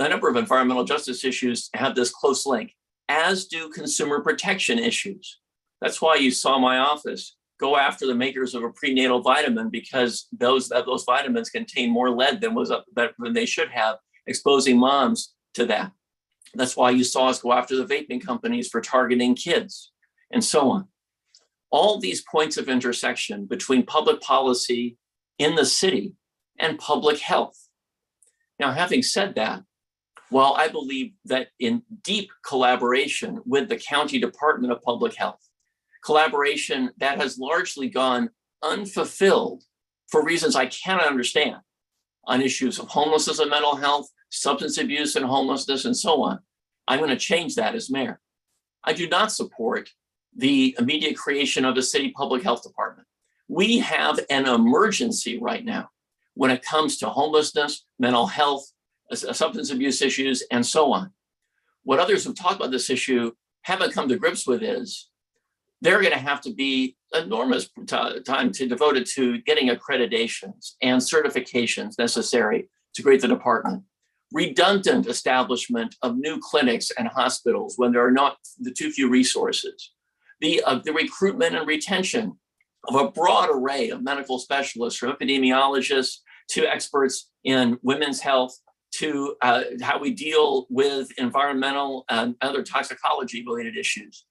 A number of environmental justice issues have this close link. as do consumer protection issues. That's why you saw my office go after the makers of a prenatal vitamin, because those vitamins contain more lead than they should have, exposing moms to that. That's why you saw us go after the vaping companies for targeting kids, and so on. All these points of intersection between public policy in the city and public health. Now, having said that, while I believe that in deep collaboration with the County Department of Public Health, collaboration that has largely gone unfulfilled for reasons I cannot understand, on issues of homelessness and mental health, substance abuse and homelessness, and so on, I'm going to change that as mayor. I do not support the immediate creation of a city public health department. We have an emergency right now when it comes to homelessness, mental health, substance abuse issues, and so on. What others who've talked about this issue haven't come to grips with is they're going to have to be enormous time to devote it to getting accreditations and certifications necessary to create the department. Redundant establishment of new clinics and hospitals when there are not too few resources. The recruitment and retention of a broad array of medical specialists, from epidemiologists to experts in women's health, to how we deal with environmental and other toxicology related issues.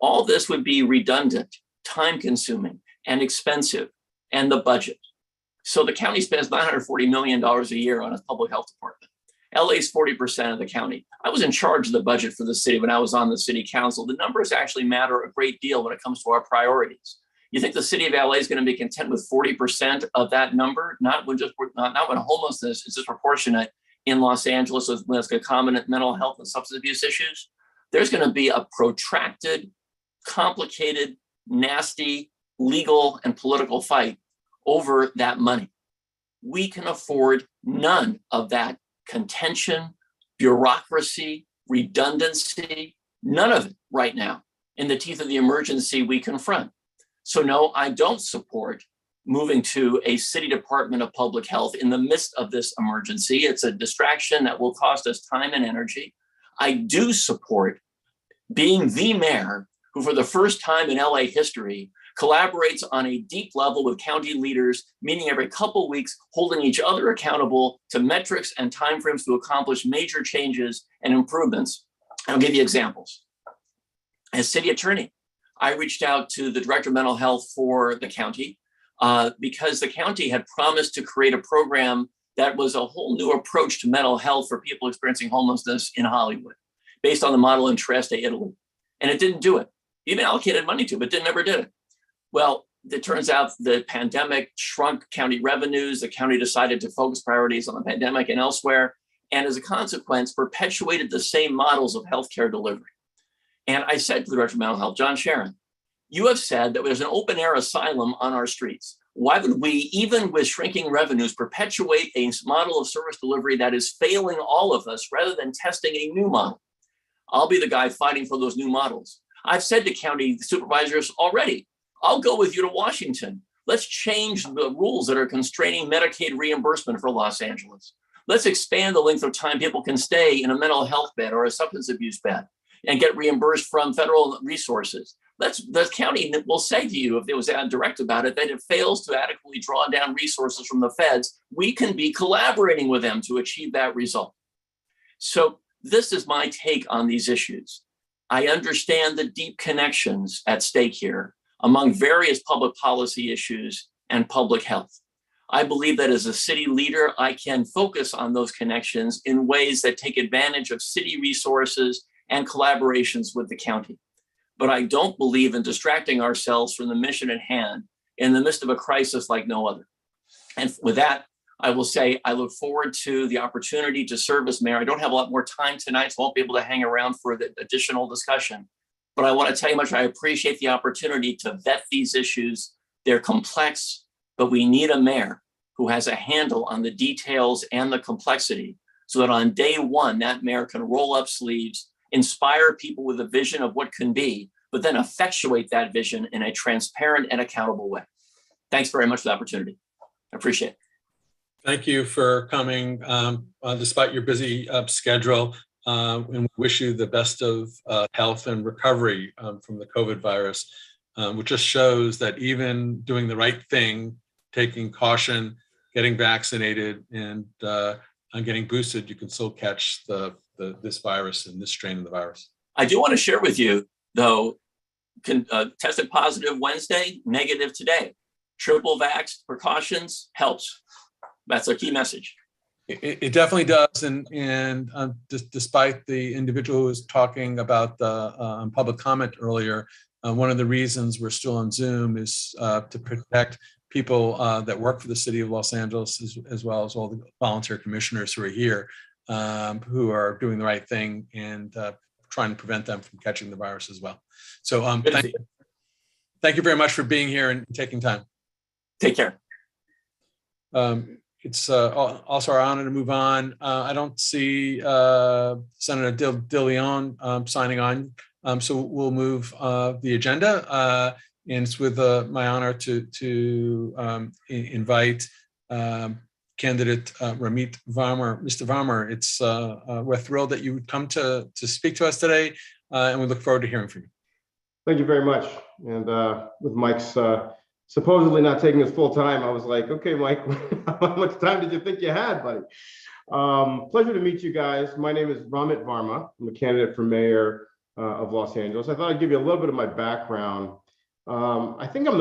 All this would be redundant, time consuming, and expensive, and the budget. So the county spends $940 million a year on its public health department. LA is 40% of the county. I was in charge of the budget for the city when I was on the city council. The numbers actually matter a great deal when it comes to our priorities. You think the city of LA is going to be content with 40% of that number? Not when homelessness is disproportionate in Los Angeles with concomitant mental health and substance abuse issues. There's going to be a protracted, complicated, nasty, legal and political fight over that money. We can afford none of that contention, bureaucracy, redundancy, none of it right now in the teeth of the emergency we confront. So no, I don't support moving to a city department of public health in the midst of this emergency. It's a distraction that will cost us time and energy. I do support being the mayor who, for the first time in LA history, collaborates on a deep level with county leaders, meeting every couple weeks, holding each other accountable to metrics and timeframes to accomplish major changes and improvements. I'll give you examples. As city attorney, I reached out to the director of mental health for the county because the county had promised to create a program that was a whole new approach to mental health for people experiencing homelessness in Hollywood, based on the model in Trieste, Italy. And it didn't do it. Even allocated money to it, but never did it. Well, it turns out the pandemic shrunk county revenues. The county decided to focus priorities on the pandemic and elsewhere, and as a consequence, perpetuated the same models of healthcare delivery. And I said to the director of mental health, John Sharon, you have said that there's an open air asylum on our streets. Why would we, even with shrinking revenues, perpetuate a model of service delivery that is failing all of us rather than testing a new model? I'll be the guy fighting for those new models. I've said to county supervisors already, I'll go with you to Washington. Let's change the rules that are constraining Medicaid reimbursement for Los Angeles. Let's expand the length of time people can stay in a mental health bed or a substance abuse bed and get reimbursed from federal resources. The county will say to you, if it was direct about it, that it fails to adequately draw down resources from the feds. We can be collaborating with them to achieve that result. So this is my take on these issues. I understand the deep connections at stake here among various public policy issues and public health. I believe that as a city leader, I can focus on those connections in ways that take advantage of city resources and collaborations with the county. But I don't believe in distracting ourselves from the mission at hand in the midst of a crisis like no other. And with that, I will say I look forward to the opportunity to serve as mayor. I don't have a lot more time tonight, so I won't be able to hang around for the additional discussion. But I want to tell you how much I appreciate the opportunity to vet these issues. They're complex, but we need a mayor who has a handle on the details and the complexity so that on day one, that mayor can roll up sleeves, inspire people with a vision of what can be, but then effectuate that vision in a transparent and accountable way. Thanks very much for the opportunity. I appreciate it. Thank you for coming despite your busy schedule. and we wish you the best of health and recovery from the COVID virus, which just shows that even doing the right thing, taking caution, getting vaccinated, and getting boosted, you can still catch this virus and this strain of the virus. I do want to share with you, though, tested positive Wednesday, negative today. Triple vax precautions helps. That's a key message. It definitely does, and despite the individual who was talking about the public comment earlier, one of the reasons we're still on Zoom is to protect people that work for the city of Los Angeles, as well as all the volunteer commissioners who are here, who are doing the right thing and trying to prevent them from catching the virus as well. So thank you very much for being here and taking time. Take care. It's also our honor to move on. I don't see Senator De Leon signing on, so we'll move the agenda. And it's with my honor to invite candidate Ramit Varma. Mr. Varma, we're thrilled that you would come to speak to us today, and we look forward to hearing from you. Thank you very much. And with Mike's supposedly not taking us full time, I was like, okay, Mike, how much time did you think you had, buddy? Pleasure to meet you guys. My name is Ramit Varma. I'm a candidate for mayor of Los Angeles. I thought I'd give you a little bit of my background. I think I'm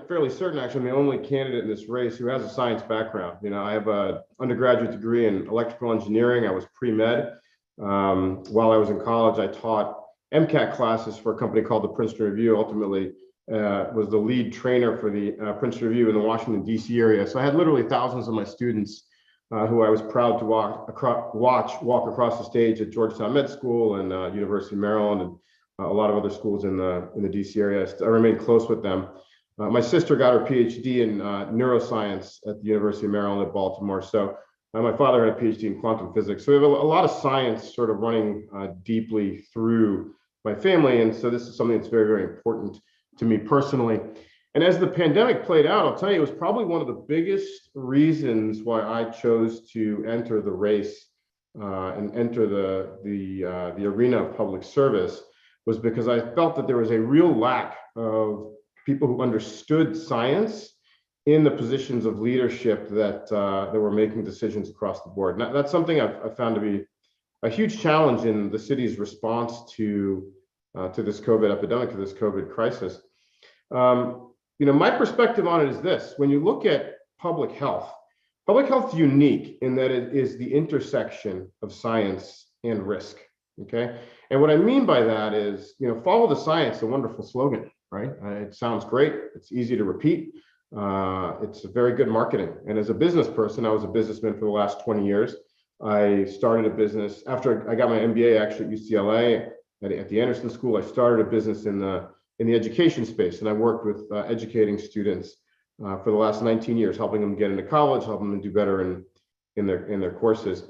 fairly certain actually, I'm the only candidate in this race who has a science background. You know, I have an undergraduate degree in electrical engineering. I was pre-med. While I was in college, I taught MCAT classes for a company called the Princeton Review. Ultimately, was the lead trainer for the Princeton Review in the Washington, D.C. area. So I had literally thousands of my students who I was proud to walk across the stage at Georgetown Med School and University of Maryland and a lot of other schools in the DC area. I remained close with them. My sister got her PhD in neuroscience at the University of Maryland at Baltimore. So my father had a PhD in quantum physics. So we have a lot of science sort of running deeply through my family. And so this is something that's very, very important to me personally. And as the pandemic played out, I'll tell you, it was probably one of the biggest reasons why I chose to enter the race and enter the arena of public service, was because I felt that there was a real lack of people who understood science in the positions of leadership that were making decisions across the board. And that's something I've found to be a huge challenge in the city's response to this COVID epidemic, to this COVID crisis. You know, my perspective on it is this: when you look at public health is unique in that it is the intersection of science and risk. Okay, and what I mean by that is, you know, follow the science, a wonderful slogan, right? It sounds great. It's easy to repeat. It's very good marketing. And as a business person, I was a businessman for the last 20 years. I started a business after I got my MBA actually at UCLA at the Anderson School. I started a business in the education space, and I worked with educating students for the last 19 years, helping them get into college, helping them do better in their courses.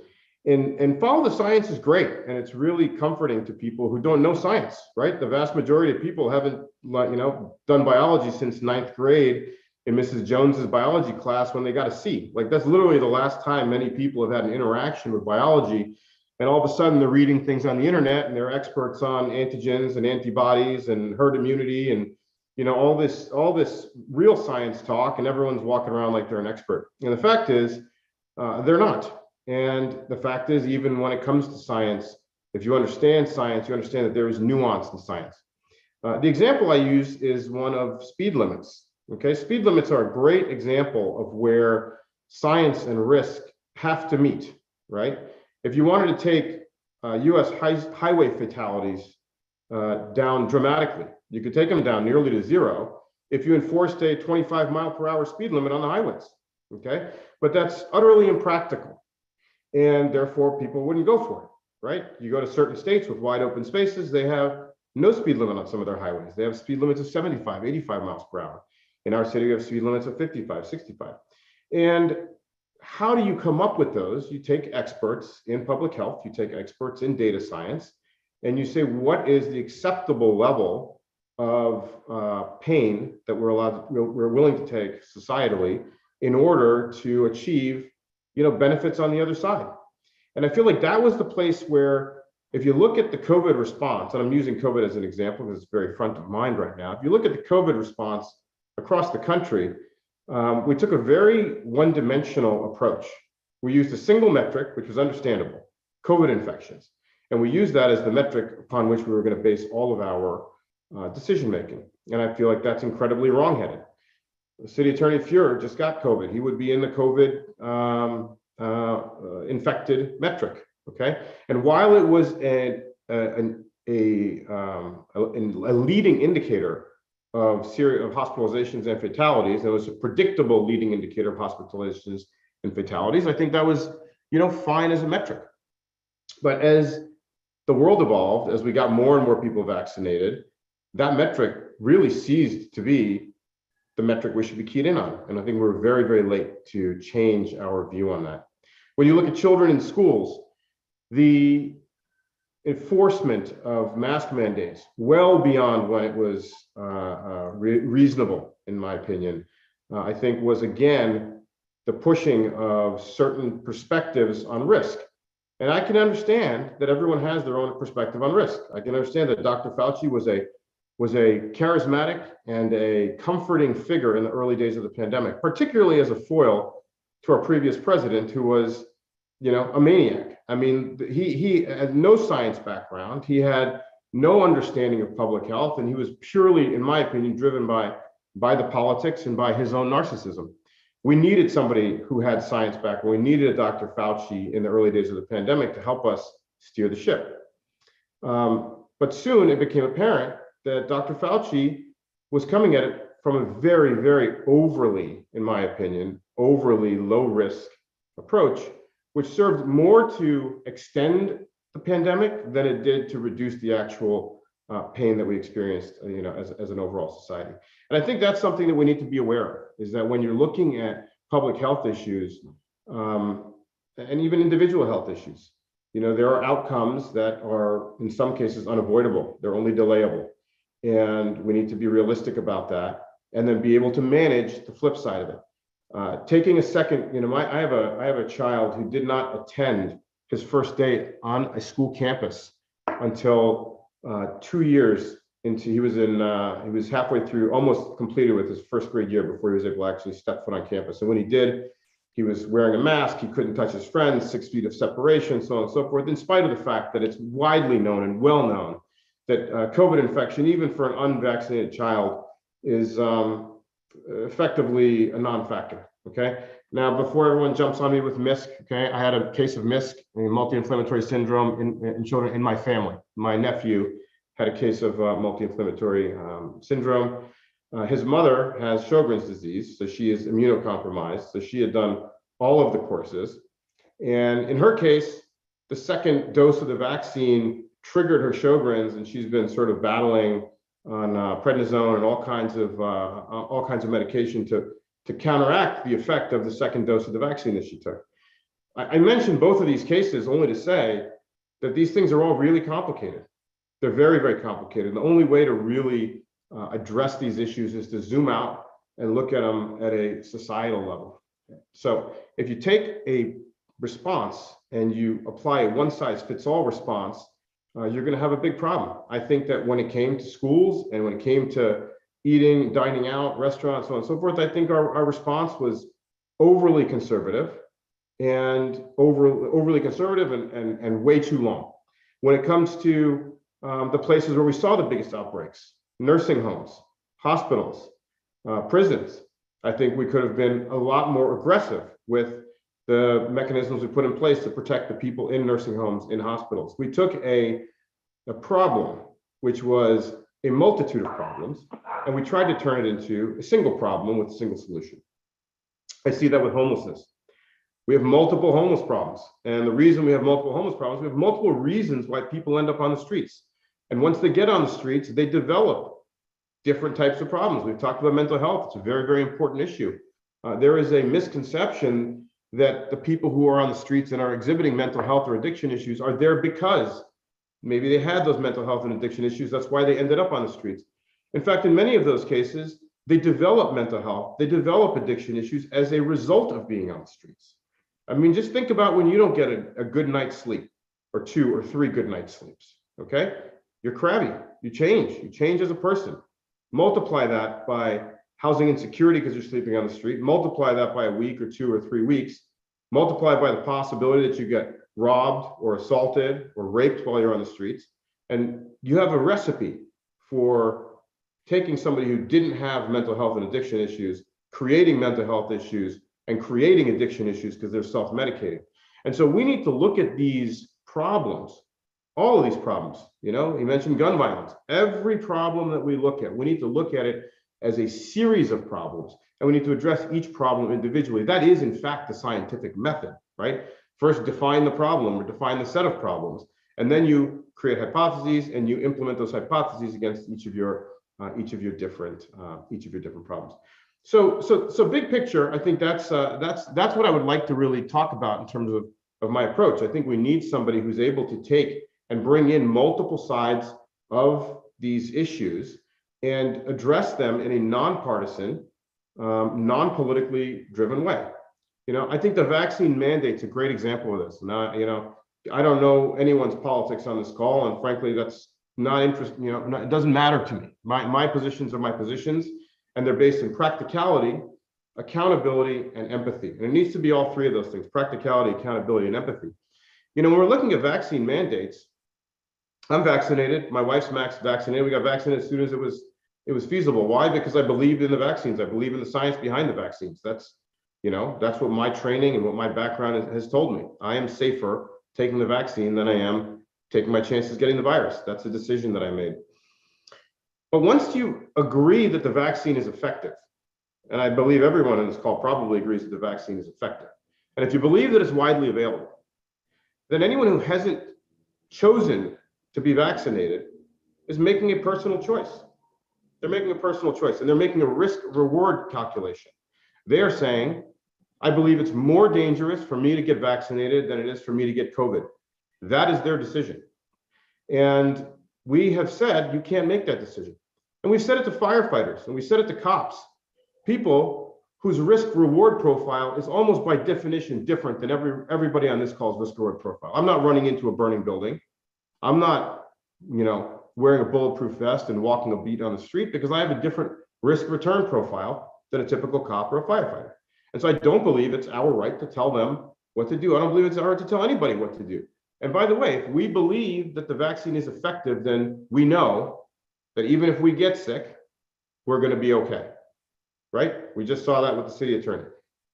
And follow the science is great, and it's really comforting to people who don't know science, right? The vast majority of people haven't, you know, done biology since 9th grade in Mrs. Jones's biology class when they got a C. Like, that's literally the last time many people have had an interaction with biology. And all of a sudden they're reading things on the internet and they're experts on antigens and antibodies and herd immunity and, you know, all this real science talk, and everyone's walking around like they're an expert. And the fact is, they're not. And the fact is, even when it comes to science, if you understand science, you understand that there is nuance in science. The example I use is one of speed limits. Okay, speed limits are a great example of where science and risk have to meet, right? If you wanted to take US highway fatalities down dramatically, you could take them down nearly to zero if you enforced a 25-mile-per-hour speed limit on the highways, okay? But that's utterly impractical, and therefore people wouldn't go for it, right? You go to certain states with wide open spaces, they have no speed limit on some of their highways. They have speed limits of 75, 85 miles per hour. In our city, we have speed limits of 55, 65. And how do you come up with those? You take experts in public health, you take experts in data science, and you say, what is the acceptable level of pain that we're willing to take societally in order to achieve, you know, benefits on the other side? And I feel like that was the place where if you look at the COVID response, and I'm using COVID as an example because it's very front of mind right now. If you look at the COVID response across the country, we took a very one-dimensional approach. We used a single metric, which was understandable, COVID infections. And we used that as the metric upon which we were going to base all of our decision-making. And I feel like that's incredibly wrong-headed. The city attorney Fuhrer just got COVID. He would be in the COVID infected metric, okay? And while it was a leading indicator of hospitalizations and fatalities, it was a predictable leading indicator of hospitalizations and fatalities. I think that was, fine as a metric. But as the world evolved, as we got more and more people vaccinated, that metric really ceased to be the metric we should be keyed in on. And I think we're very, very late to change our view on that. When you look at children in schools, the enforcement of mask mandates well beyond when it was reasonable, in my opinion, I think was again the pushing of certain perspectives on risk. And I can understand that everyone has their own perspective on risk. I can understand that Dr. Fauci was a charismatic and a comforting figure in the early days of the pandemic, particularly as a foil to our previous president, who was, a maniac. I mean, he had no science background. He had no understanding of public health, and he was purely, in my opinion, driven by the politics and by his own narcissism. We needed somebody who had science background. We needed a Dr. Fauci in the early days of the pandemic to help us steer the ship. But soon it became apparent that Dr. Fauci was coming at it from a very, very overly, in my opinion, overly low risk approach, which served more to extend the pandemic than it did to reduce the actual pain that we experienced, as an overall society. And I think that's something that we need to be aware of, is that when you're looking at public health issues, and even individual health issues, there are outcomes that are in some cases unavoidable. They're only delayable. And we need to be realistic about that and then be able to manage the flip side of it. Taking a second, I have a child who did not attend his first day on a school campus until 2 years into, he was halfway through, almost completed with his first grade year before he was able to actually step foot on campus. And when he did, he was wearing a mask, he couldn't touch his friends, 6 feet of separation, so on and so forth, in spite of the fact that it's widely known and well known that COVID infection, even for an unvaccinated child, is effectively a non-factor, okay? Now, before everyone jumps on me with MISC, okay, I had a case of MISC, multi-inflammatory syndrome in children in my family. My nephew had a case of multi-inflammatory syndrome. His mother has Sjogren's disease, so she is immunocompromised. So she had done all of the courses. And in her case, the second dose of the vaccine triggered her Sjogren's, and she's been sort of battling on prednisone and all kinds of medication to counteract the effect of the second dose of the vaccine that she took. I mentioned both of these cases only to say that these things are all really complicated. They're very, very complicated. The only way to really address these issues is to zoom out and look at them at a societal level. So if you take a response and you apply a one-size-fits-all response, you're going to have a big problem. I think that when it came to schools and when it came to eating, dining out, restaurants, so on and so forth, I think our response was overly conservative and overly conservative and way too long. When it comes to the places where we saw the biggest outbreaks, nursing homes, hospitals, prisons, I think we could have been a lot more aggressive with the mechanisms we put in place to protect the people in nursing homes, in hospitals. We took a problem, which was a multitude of problems, and we tried to turn it into a single problem with a single solution. I see that with homelessness. We have multiple homeless problems. And the reason we have multiple homeless problems, we have multiple reasons why people end up on the streets. And once they get on the streets, they develop different types of problems. We've talked about mental health. It's a very, very important issue. There is a misconception that the people who are on the streets and are exhibiting mental health or addiction issues are there because maybe they had those mental health and addiction issues. That's why they ended up on the streets. In fact, in many of those cases, they develop mental health, they develop addiction issues as a result of being on the streets. I mean, just think about when you don't get a good night's sleep. or 2 or 3 good night's sleeps. Okay, you're crabby. You change as a person. Multiply that by housing insecurity because you're sleeping on the street. Multiply that by a week or 2 or 3 weeks. Multiply by the possibility that you get robbed or assaulted or raped while you're on the streets. And you have a recipe for taking somebody who didn't have mental health and addiction issues, creating mental health issues, and creating addiction issues because they're self-medicating. And so we need to look at these problems, all of these problems. You know, he mentioned gun violence. Every problem that we look at, we need to look at it as a series of problems, and we need to address each problem individually. That is, in fact, the scientific method, right? First, define the problem or define the set of problems, and then you create hypotheses and you implement those hypotheses against each of your different problems. So big picture, I think that's what I would like to really talk about in terms of my approach. I think we need somebody who's able to take and bring in multiple sides of these issues and address them in a nonpartisan, non-politically driven way. You know, I think the vaccine mandate's a great example of this. Now, you know, I don't know anyone's politics on this call, and frankly, that's not interesting. You know, it doesn't matter to me. My positions are my positions, and they're based in practicality, accountability, and empathy. And it needs to be all 3 of those things: practicality, accountability, and empathy. You know, when we're looking at vaccine mandates, I'm vaccinated. My wife's vaccinated. We got vaccinated as soon as it was feasible. Why? Because I believed in the vaccines. I believe in the science behind the vaccines. That's what my training and what my background has told me. I am safer taking the vaccine than I am taking my chances getting the virus. That's a decision that I made. But once you agree that the vaccine is effective, and I believe everyone on this call probably agrees that the vaccine is effective, and if you believe that it's widely available, then anyone who hasn't chosen to be vaccinated is making a personal choice. They're making a personal choice, and they're making a risk-reward calculation. They are saying, I believe it's more dangerous for me to get vaccinated than it is for me to get COVID. That is their decision. And we have said you can't make that decision. And we've said it to firefighters, and we said it to cops, people whose risk-reward profile is almost by definition different than everybody on this call's risk-reward profile. I'm not running into a burning building. I'm not, you know, wearing a bulletproof vest and walking a beat on the street because I have a different risk-return profile than a typical cop or a firefighter. And so I don't believe it's our right to tell them what to do. I don't believe it's our right to tell anybody what to do. And by the way, if we believe that the vaccine is effective, then we know that even if we get sick, we're going to be okay, right? We just saw that with the city attorney.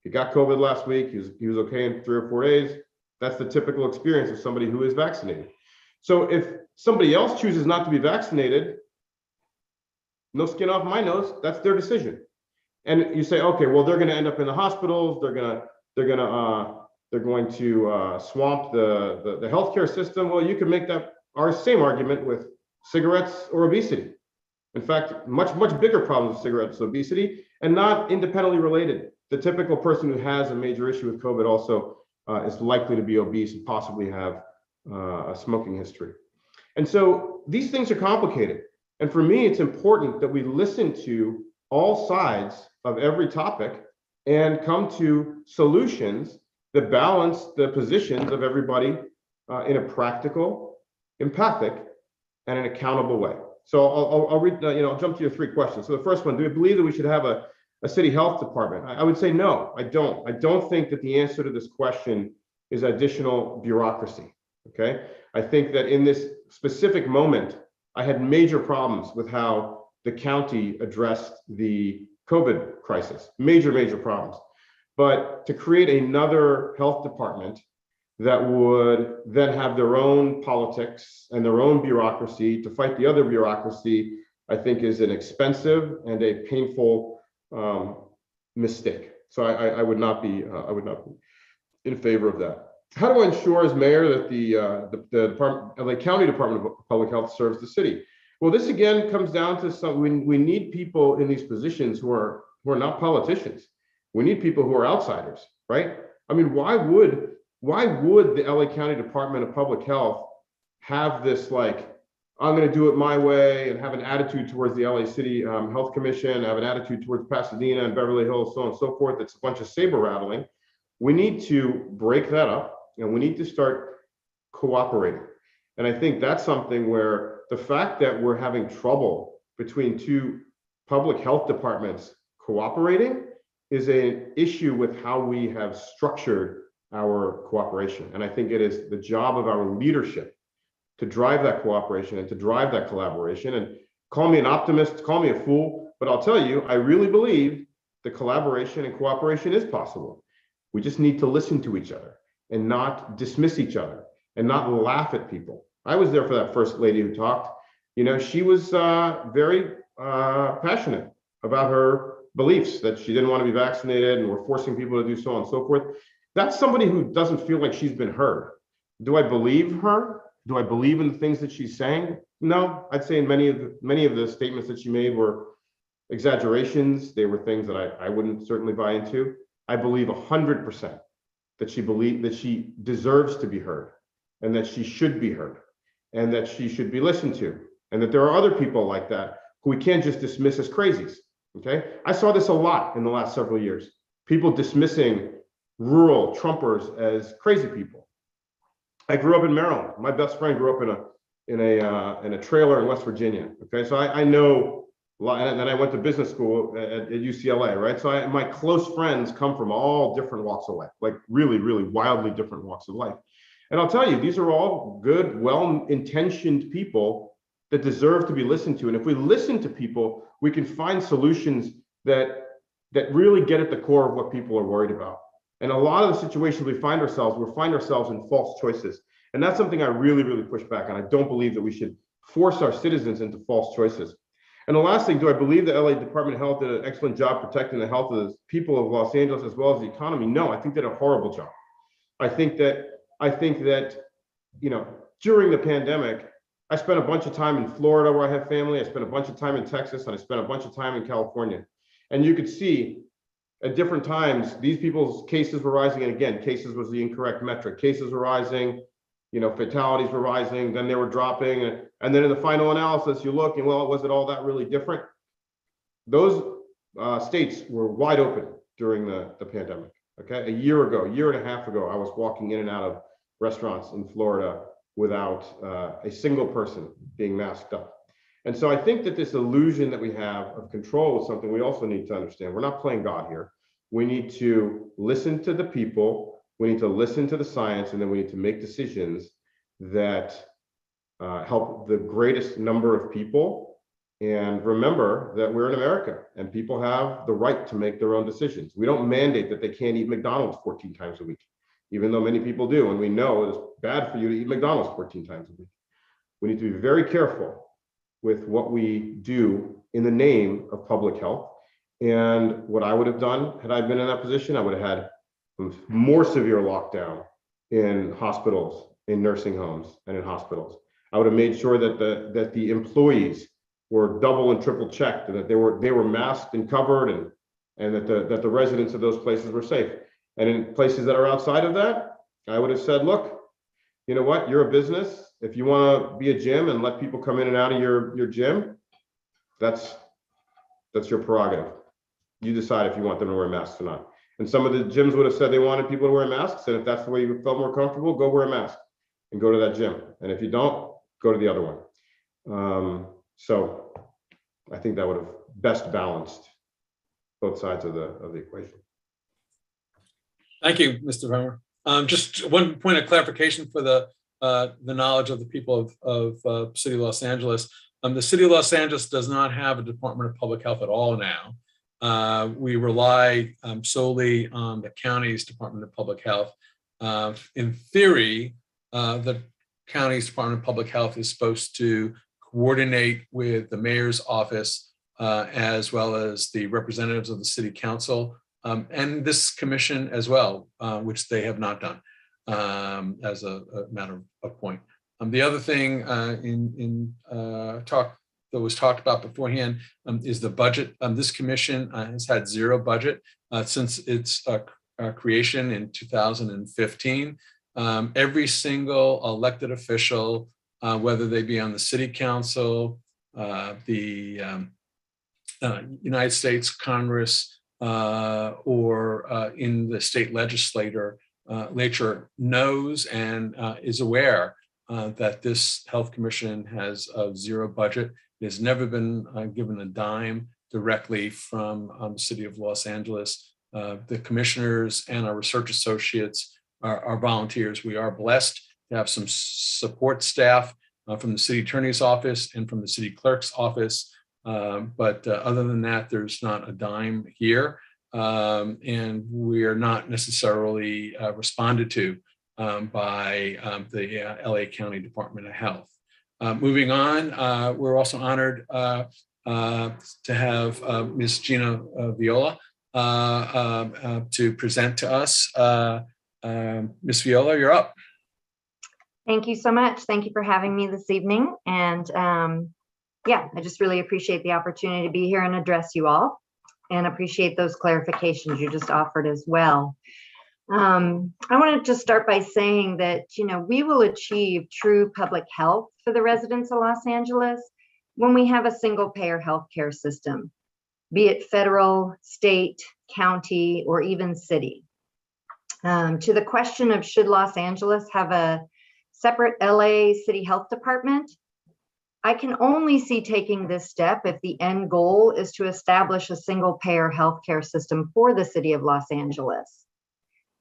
He got COVID last week. He was okay in 3 or 4 days. That's the typical experience of somebody who is vaccinated. So if somebody else chooses not to be vaccinated, no skin off my nose, that's their decision. And you say, okay, well, they're going to end up in the hospitals. They're going to swamp the healthcare system. Well, you can make that our same argument with cigarettes or obesity. In fact, much bigger problems with cigarettes and obesity, and not independently related. The typical person who has a major issue with COVID also is likely to be obese and possibly have a smoking history. And so these things are complicated. And for me, it's important that we listen to all sides of every topic and come to solutions that balance the positions of everybody in a practical, empathic, and an accountable way. So I'll read, I'll jump to your 3 questions. So the first one, do we believe that we should have a city health department? I would say no, I don't. I don't think that the answer to this question is additional bureaucracy, okay? I think that in this specific moment, I had major problems with how the county addressed the COVID crisis, major problems. But to create another health department that would then have their own politics and their own bureaucracy to fight the other bureaucracy, I think is an expensive and a painful mistake. So I would not be in favor of that. How do I ensure as mayor that the LA County Department of Public Health serves the city? Well, this again comes down to we need people in these positions who are not politicians. We need people who are outsiders, right? I mean, why would the LA County Department of Public Health have this, like, I'm going to do it my way, and have an attitude towards the LA City Health Commission, have an attitude towards Pasadena and Beverly Hills, so on and so forth? It's a bunch of saber rattling. We need to break that up, and we need to start cooperating. And I think that's something where the fact that we're having trouble between two public health departments cooperating is an issue with how we have structured our cooperation. And I think it is the job of our leadership to drive that cooperation and to drive that collaboration. And call me an optimist, call me a fool, but I'll tell you, I really believe the collaboration and cooperation is possible. We just need to listen to each other and not dismiss each other and not laugh at people. I was there for that first lady who talked. You know, she was very passionate about her beliefs, that she didn't want to be vaccinated and we're forcing people to do so on and so forth. That's somebody who doesn't feel like she's been heard. Do I believe her? Do I believe in the things that she's saying? No, I'd say many of the statements that she made were exaggerations. They were things that I wouldn't certainly buy into. I believe 100% that she deserves to be heard, and that she should be heard, and that she should be listened to, and that there are other people like that who we can't just dismiss as crazies. Okay, I saw this a lot in the last several years. People dismissing rural Trumpers as crazy people. I grew up in Maryland. My best friend grew up in a trailer in West Virginia. Okay, so I know a lot, and then I went to business school at UCLA, right? So my close friends come from all different walks of life, like really, really wildly different walks of life. And I'll tell you, these are all good, well-intentioned people that deserve to be listened to. And if we listen to people, we can find solutions that really get at the core of what people are worried about. And a lot of the situations we find ourselves in false choices. And that's something I really, really push back on. I don't believe that we should force our citizens into false choices. And the last thing, do I believe the LA Department of Health did an excellent job protecting the health of the people of Los Angeles as well as the economy? No, I think they did a horrible job. I think that, you know, during the pandemic, I spent a bunch of time in Florida where I have family. I spent a bunch of time in Texas, and I spent a bunch of time in California. And you could see at different times, these people's cases were rising. And again, cases was the incorrect metric. Cases were rising, you know, fatalities were rising, then they were dropping. And then in the final analysis, you look and, well, was it all that really different? Those states were wide open during the pandemic. Okay, a year and a half ago, I was walking in and out of restaurants in Florida without a single person being masked up. And so I think that this illusion that we have of control is something we also need to understand. We're not playing God here. We need to listen to the people, we need to listen to the science, and then we need to make decisions that help the greatest number of people. And remember that we're in America and people have the right to make their own decisions. We don't mandate that they can't eat McDonald's 14 times a week, even though many people do. And we know it's bad for you to eat McDonald's 14 times a week. We need to be very careful with what we do in the name of public health. And what I would have done had I been in that position, I would have had more severe lockdown in hospitals, in nursing homes, and in hospitals. I would have made sure that the employees were double and triple checked, and that they were masked and covered, and that the residents of those places were safe. And in places that are outside of that, I would have said, look, you know what, you're a business. If you want to be a gym and let people come in and out of your gym, that's your prerogative. You decide if you want them to wear masks or not. And some of the gyms would have said they wanted people to wear masks, and if that's the way you felt more comfortable, go wear a mask and go to that gym. And if you don't, go to the other one. So I think that would have best balanced both sides of the equation. Thank you, Mr. Vermer. Just one point of clarification for the knowledge of the people of City of Los Angeles. The City of Los Angeles does not have a Department of Public Health at all now. We rely solely on the county's Department of Public Health. In theory, the county's Department of Public Health is supposed to coordinate with the mayor's office as well as the representatives of the city council and this commission as well, which they have not done as a matter of point. The other thing in talk that was talked about beforehand is the budget. This commission has had zero budget since its creation in 2015. Every single elected official, whether they be on the city council, the United States Congress, or in the state legislature, legislature knows and is aware that this Health Commission has a zero budget. It has never been given a dime directly from the city of Los Angeles. The commissioners and our research associates are volunteers. We are blessed to have some support staff from the city attorney's office and from the city clerk's office. But other than that, there's not a dime here. And we are not necessarily responded to by the LA County Department of Health. Moving on, we're also honored to have Ms. Gina Viola to present to us. Ms. Viola, you're up. Thank you so much. Thank you for having me this evening. And yeah, I just really appreciate the opportunity to be here and address you all, and appreciate those clarifications you just offered as well. I want to just start by saying that, we will achieve true public health for the residents of Los Angeles when we have a single payer healthcare system, be it federal, state, county, or even city. To the question of should Los Angeles have a separate LA City Health Department, I can only see taking this step if the end goal is to establish a single payer healthcare system for the city of Los Angeles,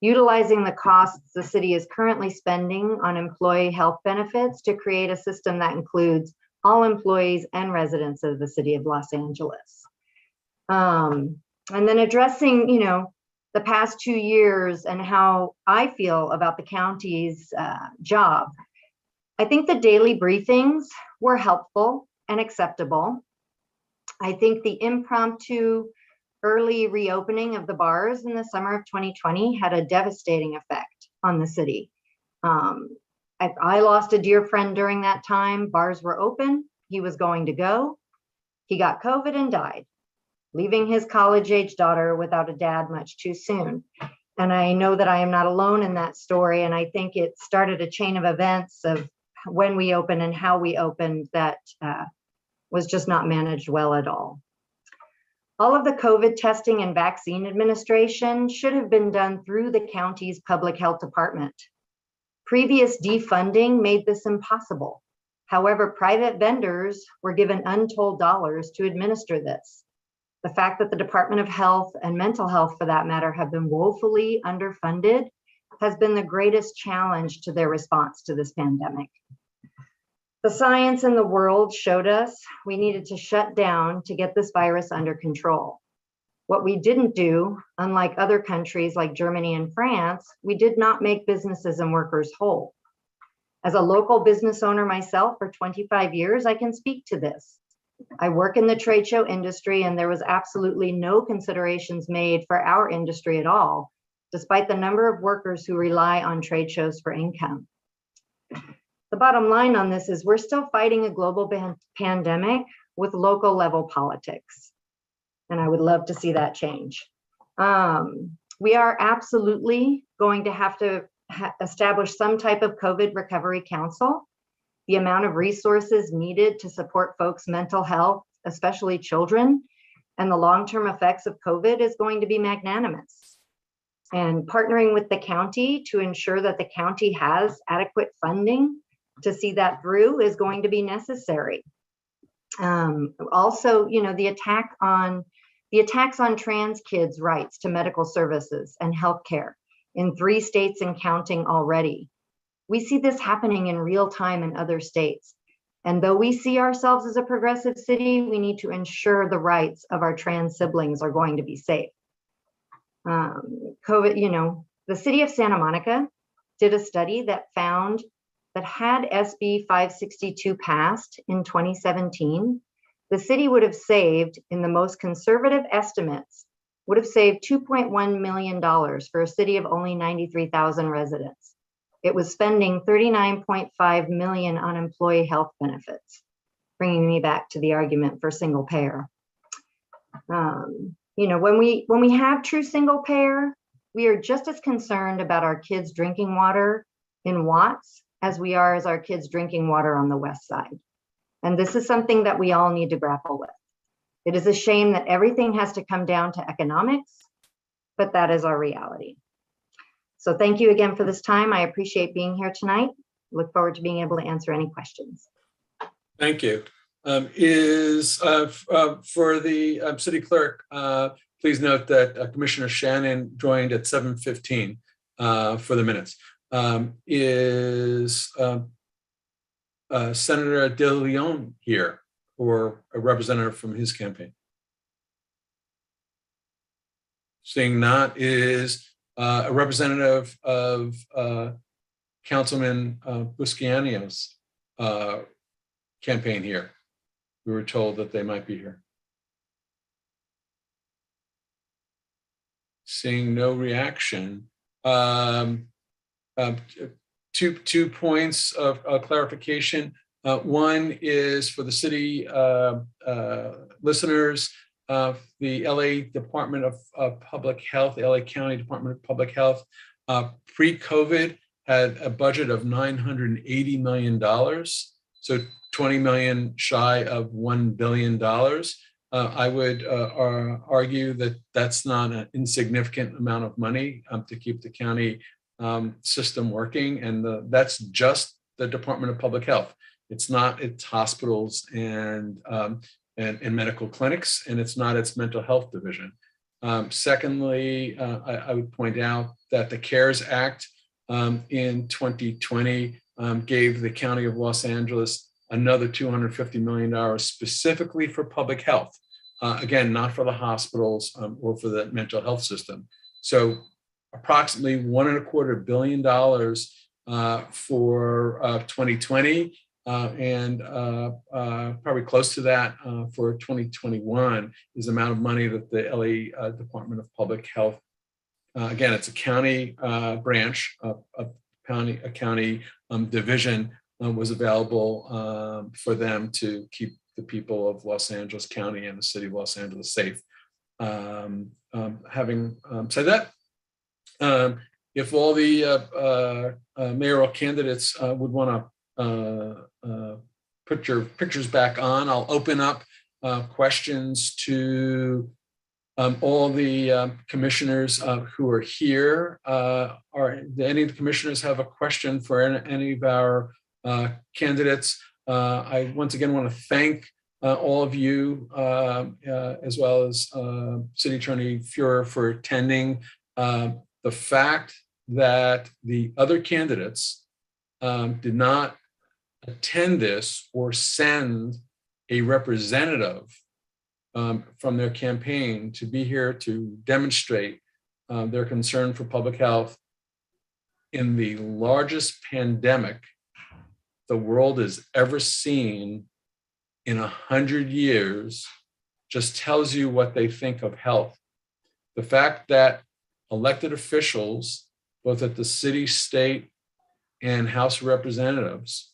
utilizing the costs the city is currently spending on employee health benefits to create a system that includes all employees and residents of the city of Los Angeles. And then addressing, the past 2 years and how I feel about the county's job. I think the daily briefings were helpful and acceptable. I think the impromptu early reopening of the bars in the summer of 2020 had a devastating effect on the city. I lost a dear friend during that time. Bars were open. He was going to go. He got COVID and died, leaving his college-age daughter without a dad much too soon. And I know that I am not alone in that story. And I think it started a chain of events of when we opened and how we opened that was just not managed well at all. All of the COVID testing and vaccine administration should have been done through the county's public health department. Previous defunding made this impossible. However, private vendors were given untold dollars to administer this. The fact that the Department of Health and mental health, for that matter, have been woefully underfunded has been the greatest challenge to their response to this pandemic. The science in the world showed us we needed to shut down to get this virus under control. What we didn't do, unlike other countries like Germany and France, we did not make businesses and workers whole. As a local business owner myself for 25 years, I can speak to this. I work in the trade show industry, and there was absolutely no considerations made for our industry at all, despite the number of workers who rely on trade shows for income. The bottom line on this is we're still fighting a global pandemic with local level politics. And I would love to see that change. We are absolutely going to have to establish some type of COVID recovery council. The amount of resources needed to support folks' mental health, especially children, and the long-term effects of COVID is going to be magnanimous. And partnering with the county to ensure that the county has adequate funding to see that through is going to be necessary. Also, the attacks on trans kids' rights to medical services and healthcare in 3 states and counting already. We see this happening in real time in other states. And though we see ourselves as a progressive city, we need to ensure the rights of our trans siblings are going to be safe. COVID, the city of Santa Monica did a study that found that had SB 562 passed in 2017, the city would have saved, in the most conservative estimates, would have saved $2.1 million for a city of only 93,000 residents. It was spending $39.5 million on employee health benefits, bringing me back to the argument for single payer. When we have true single payer, we are just as concerned about our kids drinking water in Watts as we are as our kids drinking water on the West Side. And this is something that we all need to grapple with. It is a shame that everything has to come down to economics, but that is our reality. So thank you again for this time. I appreciate being here tonight. Look forward to being able to answer any questions. Thank you. For the city clerk, please note that Commissioner Shannon joined at 7:15 for the minutes. Is Senator De Leon here, or a representative from his campaign? Seeing not, is a representative of Councilman Busciano's campaign here? We were told that they might be here. Seeing no reaction. Two points of clarification. One is for the city listeners. The LA Department of Public Health, LA County Department of Public Health, pre-COVID had a budget of $980 million. So 20 million shy of $1 billion. I would argue that that's not an insignificant amount of money to keep the county system working. And that's just the Department of Public Health. It's not its hospitals and medical clinics, and it's not its mental health division. Secondly, I would point out that the CARES Act in 2020 gave the County of Los Angeles another $250 million specifically for public health. Again, not for the hospitals or for the mental health system. So approximately $1.25 billion for 2020 and probably close to that for 2021 is the amount of money that the LA Department of Public Health, again, it's a county branch, a county division, was available for them to keep the people of Los Angeles County and the city of Los Angeles safe. Having said that, if all the mayoral candidates would want to put your pictures back on, I'll open up questions to all the commissioners who are here. Do any of the commissioners have a question for any of our candidates? I once again want to thank all of you, as well as City Attorney Fuhrer for attending. The fact that the other candidates did not attend this or send a representative from their campaign to be here to demonstrate their concern for public health in the largest pandemic the world has ever seen in 100 years just tells you what they think of health. The fact that elected officials, both at the city, state, and House of Representatives,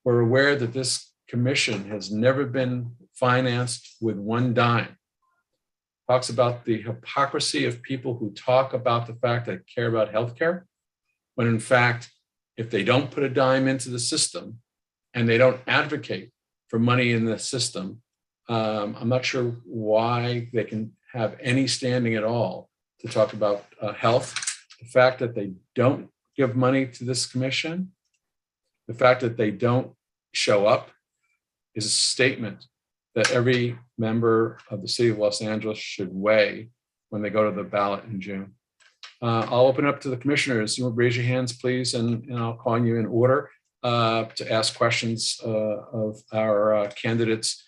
were aware that this commission has never been financed with one dime. Talks about the hypocrisy of people who talk about the fact that care about healthcare, when in fact, if they don't put a dime into the system and they don't advocate for money in the system, I'm not sure why they can have any standing at all to talk about health. The fact that they don't give money to this commission, the fact that they don't show up is a statement that every member of the city of Los Angeles should weigh when they go to the ballot in June. I'll open up to the commissioners. You will raise your hands, please, and I'll call you in order to ask questions of our candidates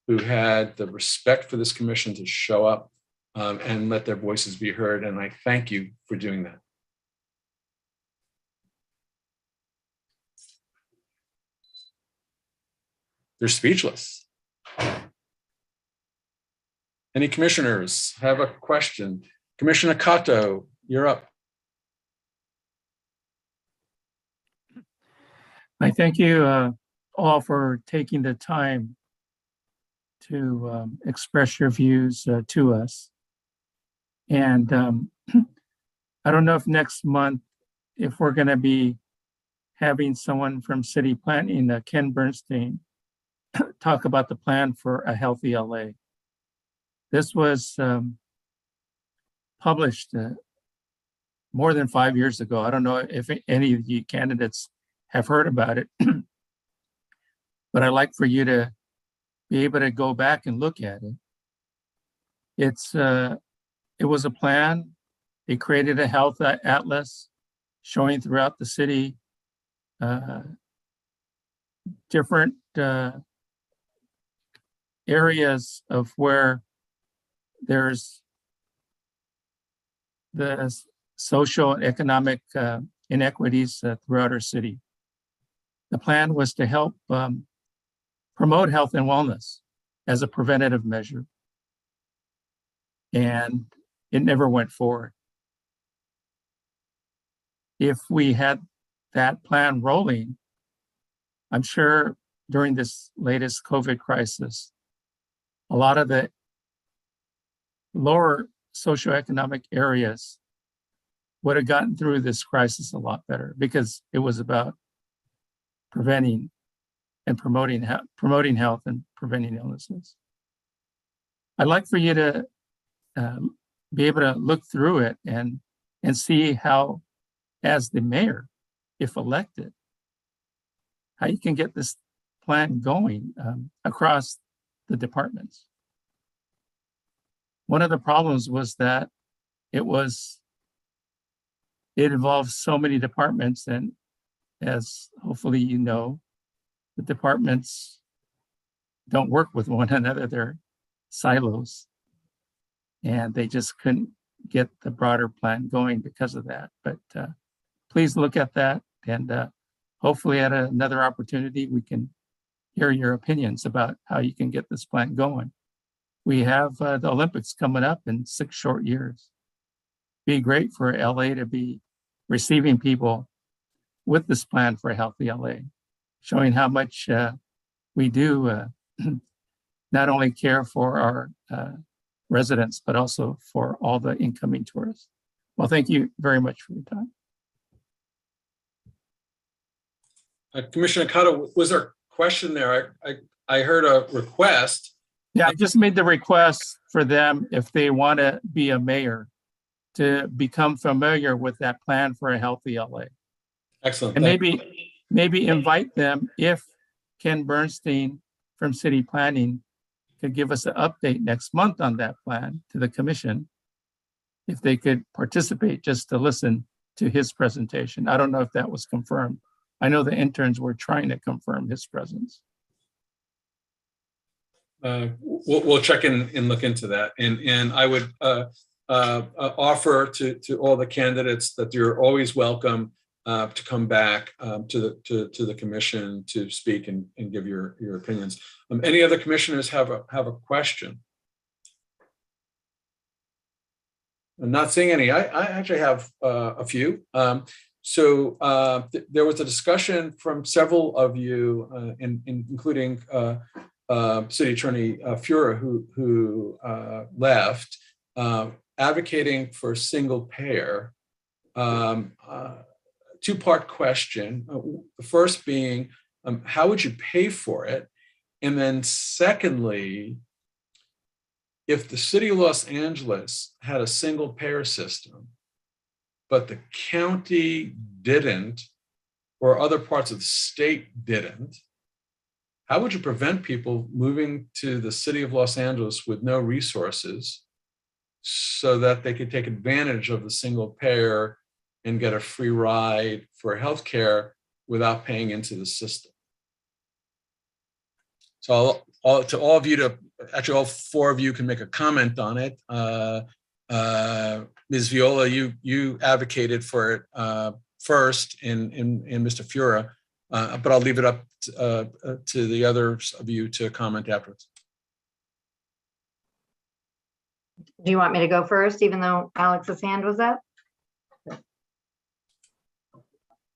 who had the respect for this commission to show up and let their voices be heard. And I thank you for doing that. They're speechless. Any commissioners have a question? Commissioner Cato, you're up. I thank you all for taking the time to express your views to us. And I don't know if next month, if we're going to be having someone from city planning, Ken Bernstein, talk about the plan for a healthy LA. This was published more than 5 years ago. I don't know if any of you candidates have heard about it, but I'd like for you to be able to go back and look at it. It was a plan. They created a health atlas showing throughout the city different areas of where there's the social and economic inequities throughout our city. The plan was to help promote health and wellness as a preventative measure. And it never went forward. If we had that plan rolling, I'm sure during this latest COVID crisis, a lot of the lower socioeconomic areas would have gotten through this crisis a lot better, because it was about preventing and promoting health and preventing illnesses. I'd like for you to be able to look through it and see how, as the mayor, if elected, how you can get this plan going across the departments. One of the problems was that it involves so many departments, and as hopefully you know, the departments don't work with one another, they're silos. And they just couldn't get the broader plan going because of that. But please look at that, and hopefully at another opportunity, we can hear your opinions about how you can get this plan going. We have the Olympics coming up in 6 short years. Be great for LA to be receiving people with this plan for a healthy LA, showing how much we do not only care for our residents, but also for all the incoming tourists. Well, thank you very much for your time. Commissioner Cotto, was there a question there? I heard a request. Yeah, I just made the request for them, if they want to be a mayor, to become familiar with that plan for a healthy LA. Excellent. And maybe invite them, if Ken Bernstein from City Planning could give us an update next month on that plan to the commission, if they could participate just to listen to his presentation. I don't know if that was confirmed. I know the interns were trying to confirm his presence. We'll check in and look into that. And I would offer to all the candidates that you're always welcome to come back to the commission to speak and give your opinions. Any other commissioners have a question? I'm not seeing any. I actually have a few. So there was a discussion from several of you, including City Attorney Fura, who left, advocating for single payer. Two-part question. The first being, how would you pay for it? And then secondly, if the city of Los Angeles had a single payer system, but the county didn't, or other parts of the state didn't, how would you prevent people moving to the city of Los Angeles with no resources so that they could take advantage of the single payer and get a free ride for healthcare without paying into the system? So to all of you, actually all 4 of you can make a comment on it. Ms. Viola, you advocated for it first in Mr. Fura, but I'll leave it up to the others of you to comment afterwards. Do you want me to go first, even though Alex's hand was up?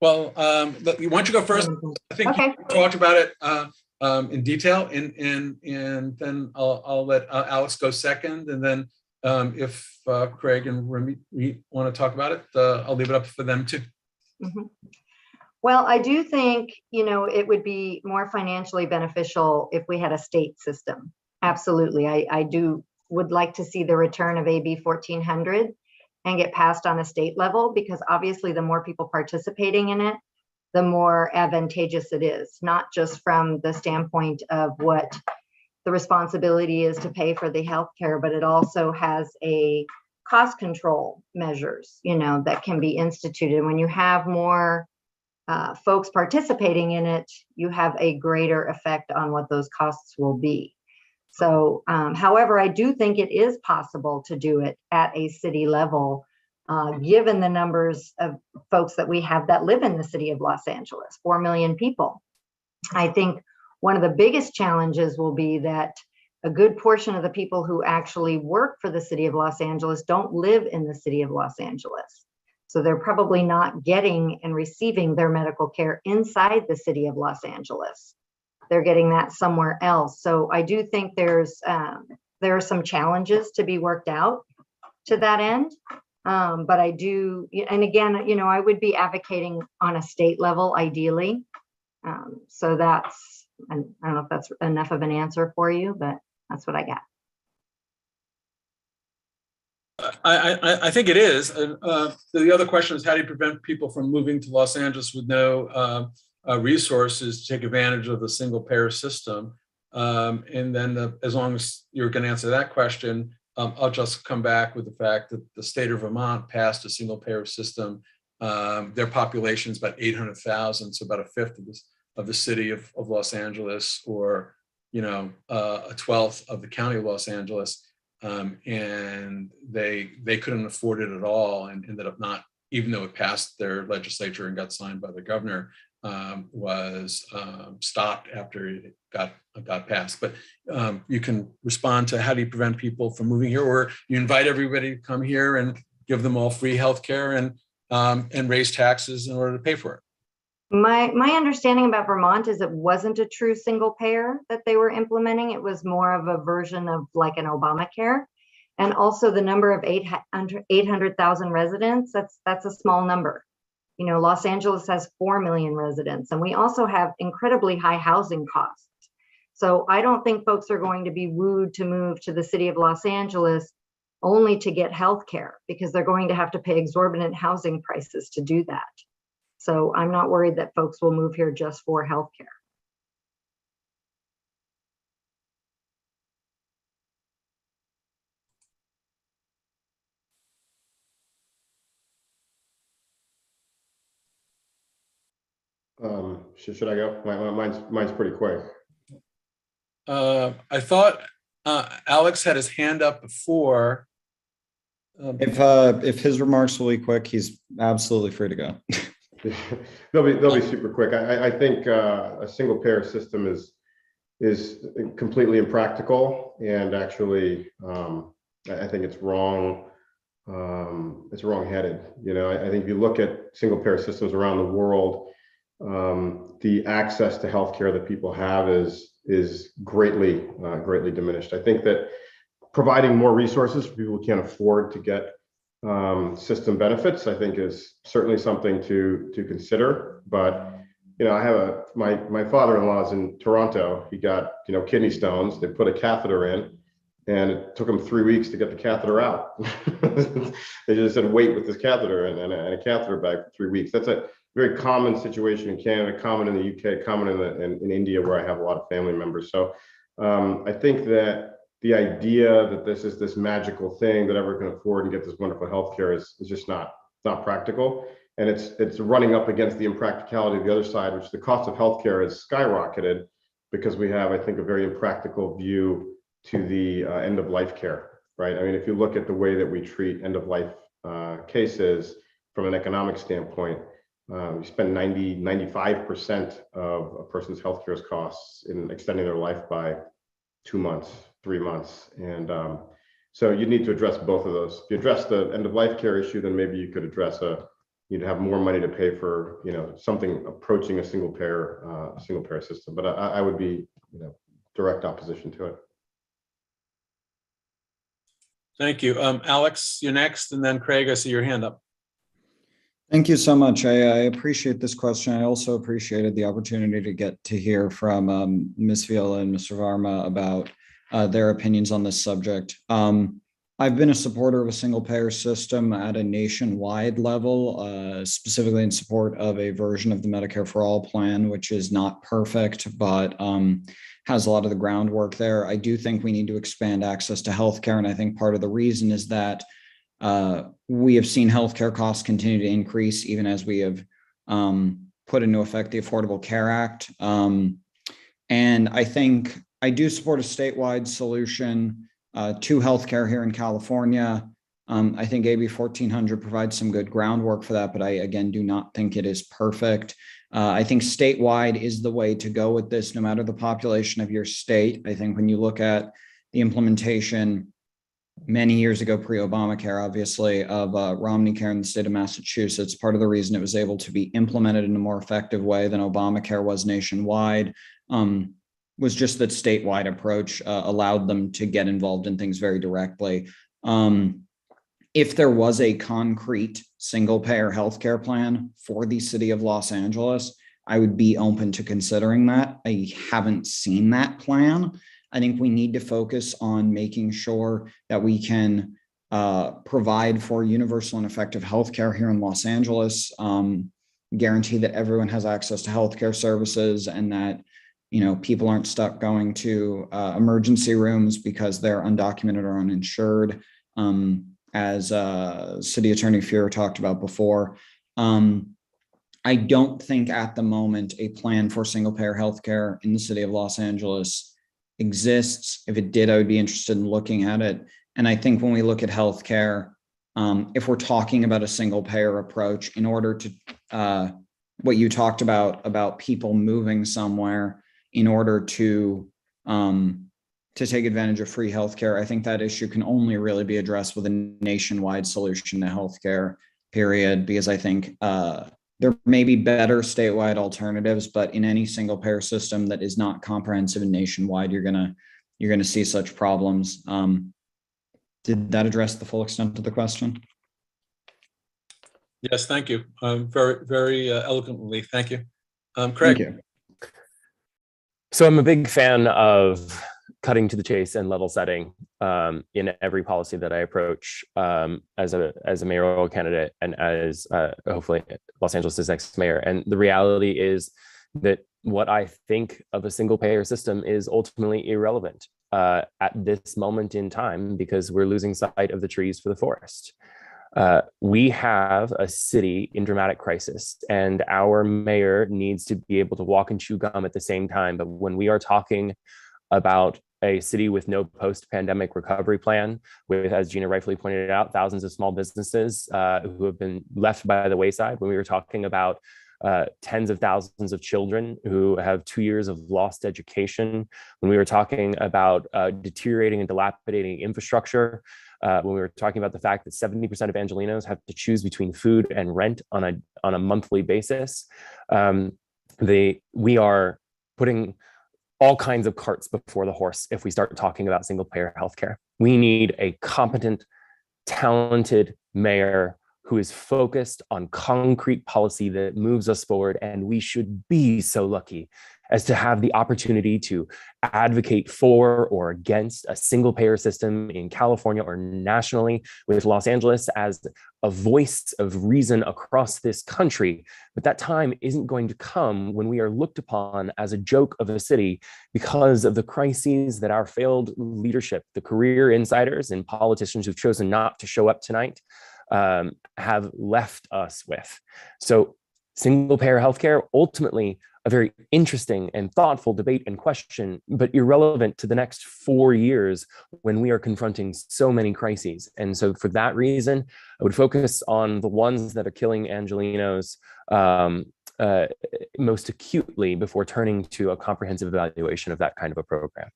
Well, why don't you go first? I think you talked about it in detail, and then I'll let Alex go second, and then if Craig and Remy want to talk about it, I'll leave it up for them too. Mm-hmm. Well, I do think, it would be more financially beneficial if we had a state system. Absolutely. I would like to see the return of AB 1400. and get passed on a state level, because obviously the more people participating in it, the more advantageous it is, not just from the standpoint of what the responsibility is to pay for the healthcare, but it also has a cost control measures, that can be instituted. When you have more folks participating in it, you have a greater effect on what those costs will be. So, however, I do think it is possible to do it at a city level, given the numbers of folks that we have that live in the city of Los Angeles, 4 million people. I think one of the biggest challenges will be that a good portion of the people who actually work for the city of Los Angeles don't live in the city of Los Angeles. So they're probably not getting and receiving their medical care inside the city of Los Angeles. They're getting that somewhere else. So I do think there are some challenges to be worked out to that end. But I do, and again, I would be advocating on a state level, ideally. So that's, I don't know if that's enough of an answer for you, but that's what I got. I think it is. The other question is, how do you prevent people from moving to Los Angeles with no resources to take advantage of the single payer system? And then as long as you're going to answer that question, I'll just come back with the fact that the state of Vermont passed a single payer system. Their population is about 800,000, so about a fifth of the city of Los Angeles, or a 12th of the county of Los Angeles. And they couldn't afford it at all, and ended up not, even though it passed their legislature and got signed by the governor, was stopped after it got passed. But you can respond to, how do you prevent people from moving here, or you invite everybody to come here and give them all free healthcare and raise taxes in order to pay for it? My understanding about Vermont is it wasn't a true single payer that they were implementing. It was more of a version of like an Obamacare. And also the number of 800,000 residents, that's a small number. Los Angeles has 4 million residents, and we also have incredibly high housing costs. So I don't think folks are going to be wooed to move to the city of Los Angeles only to get healthcare, because they're going to have to pay exorbitant housing prices to do that. So I'm not worried that folks will move here just for healthcare. Should I go? Mine's pretty quick. I thought Alex had his hand up before. If his remarks will be quick, he's absolutely free to go. They'll be super quick. I think a single payer system is completely impractical, and actually I think it's wrong. It's wrong-headed. I think if you look at single payer systems around the world, the access to healthcare that people have is greatly diminished. I think that providing more resources for people who can't afford to get system benefits, I think, is certainly something to consider. But I have my father-in-law is in Toronto. He got kidney stones. They put a catheter in, and it took him 3 weeks to get the catheter out. They just said wait with this catheter and a catheter bag for 3 weeks. That's a very common situation in Canada, common in the UK, common in India, where I have a lot of family members. So I think that the idea that this is this magical thing that everyone can afford and get this wonderful healthcare is just not practical. And it's running up against the impracticality of the other side, which the cost of healthcare has skyrocketed because we have, I think, a very impractical view to the end of life care, right? I mean, if you look at the way that we treat end of life cases from an economic standpoint, we spend 95% of a person's healthcare costs in extending their life by 2 months, 3 months. And so you need to address both of those. If you address the end of life care issue, then maybe you could address you'd have more money to pay for, something approaching a single payer system. But I would be, direct opposition to it. Thank you. Alex, you're next, and then Craig, I see your hand up. Thank you so much. I appreciate this question. I also appreciated the opportunity to get to hear from Ms. Viola and Mr. Varma about their opinions on this subject. I've been a supporter of a single payer system at a nationwide level, specifically in support of a version of the Medicare for All plan, which is not perfect, but has a lot of the groundwork there. I do think we need to expand access to healthcare. And I think part of the reason is that we have seen healthcare costs continue to increase, even as we have put into effect the Affordable Care Act. And I think I do support a statewide solution to healthcare here in California. I think AB 1400 provides some good groundwork for that, but I, again, do not think it is perfect. I think statewide is the way to go with this, no matter the population of your state. I think when you look at the implementation many years ago, pre-Obamacare, obviously, of Romney Care in the state of Massachusetts, part of the reason it was able to be implemented in a more effective way than Obamacare was nationwide was just that statewide approach allowed them to get involved in things very directly. If there was a concrete single payer healthcare plan for the city of Los Angeles, I would be open to considering that. I haven't seen that plan. I think we need to focus on making sure that we can provide for universal and effective healthcare here in Los Angeles, guarantee that everyone has access to healthcare services, and that people aren't stuck going to emergency rooms because they're undocumented or uninsured, as City Attorney Fuhrer talked about before. I don't think at the moment a plan for single payer healthcare in the city of Los Angeles exists. If it did, I would be interested in looking at it. And I think when we look at healthcare, if we're talking about a single payer approach, in order to what you talked about people moving somewhere in order to take advantage of free healthcare, I think that issue can only really be addressed with a nationwide solution to healthcare, period, because I think there may be better statewide alternatives, but in any single payer system that is not comprehensive and nationwide, you're gonna see such problems. Did that address the full extent of the question? Yes, thank you. Very, very eloquently. Thank you. Craig. Thank you. So I'm a big fan of cutting to the chase and level setting in every policy that I approach as a mayoral candidate and as hopefully Los Angeles' next mayor. And the reality is that what I think of a single payer system is ultimately irrelevant at this moment in time, because we're losing sight of the trees for the forest. We have a city in dramatic crisis, and our mayor needs to be able to walk and chew gum at the same time. But when we are talking about a city with no post-pandemic recovery plan, with, as Gina rightfully pointed out, thousands of small businesses who have been left by the wayside, when we were talking about tens of thousands of children who have 2 years of lost education, when we were talking about deteriorating and dilapidating infrastructure, when we were talking about the fact that 70% of Angelenos have to choose between food and rent on a monthly basis, we are putting all kinds of carts before the horse if we start talking about single payer healthcare. We need a competent, talented mayor who is focused on concrete policy that moves us forward. And we should be so lucky as to have the opportunity to advocate for or against a single payer system in California or nationally, with Los Angeles as a voice of reason across this country. But that time isn't going to come when we are looked upon as a joke of a city because of the crises that our failed leadership, the career insiders and politicians who've chosen not to show up tonight, have left us with. So single payer healthcare, ultimately a very interesting and thoughtful debate and question, but irrelevant to the next 4 years when we are confronting so many crises. And so for that reason, I would focus on the ones that are killing Angelenos most acutely before turning to a comprehensive evaluation of that kind of a program.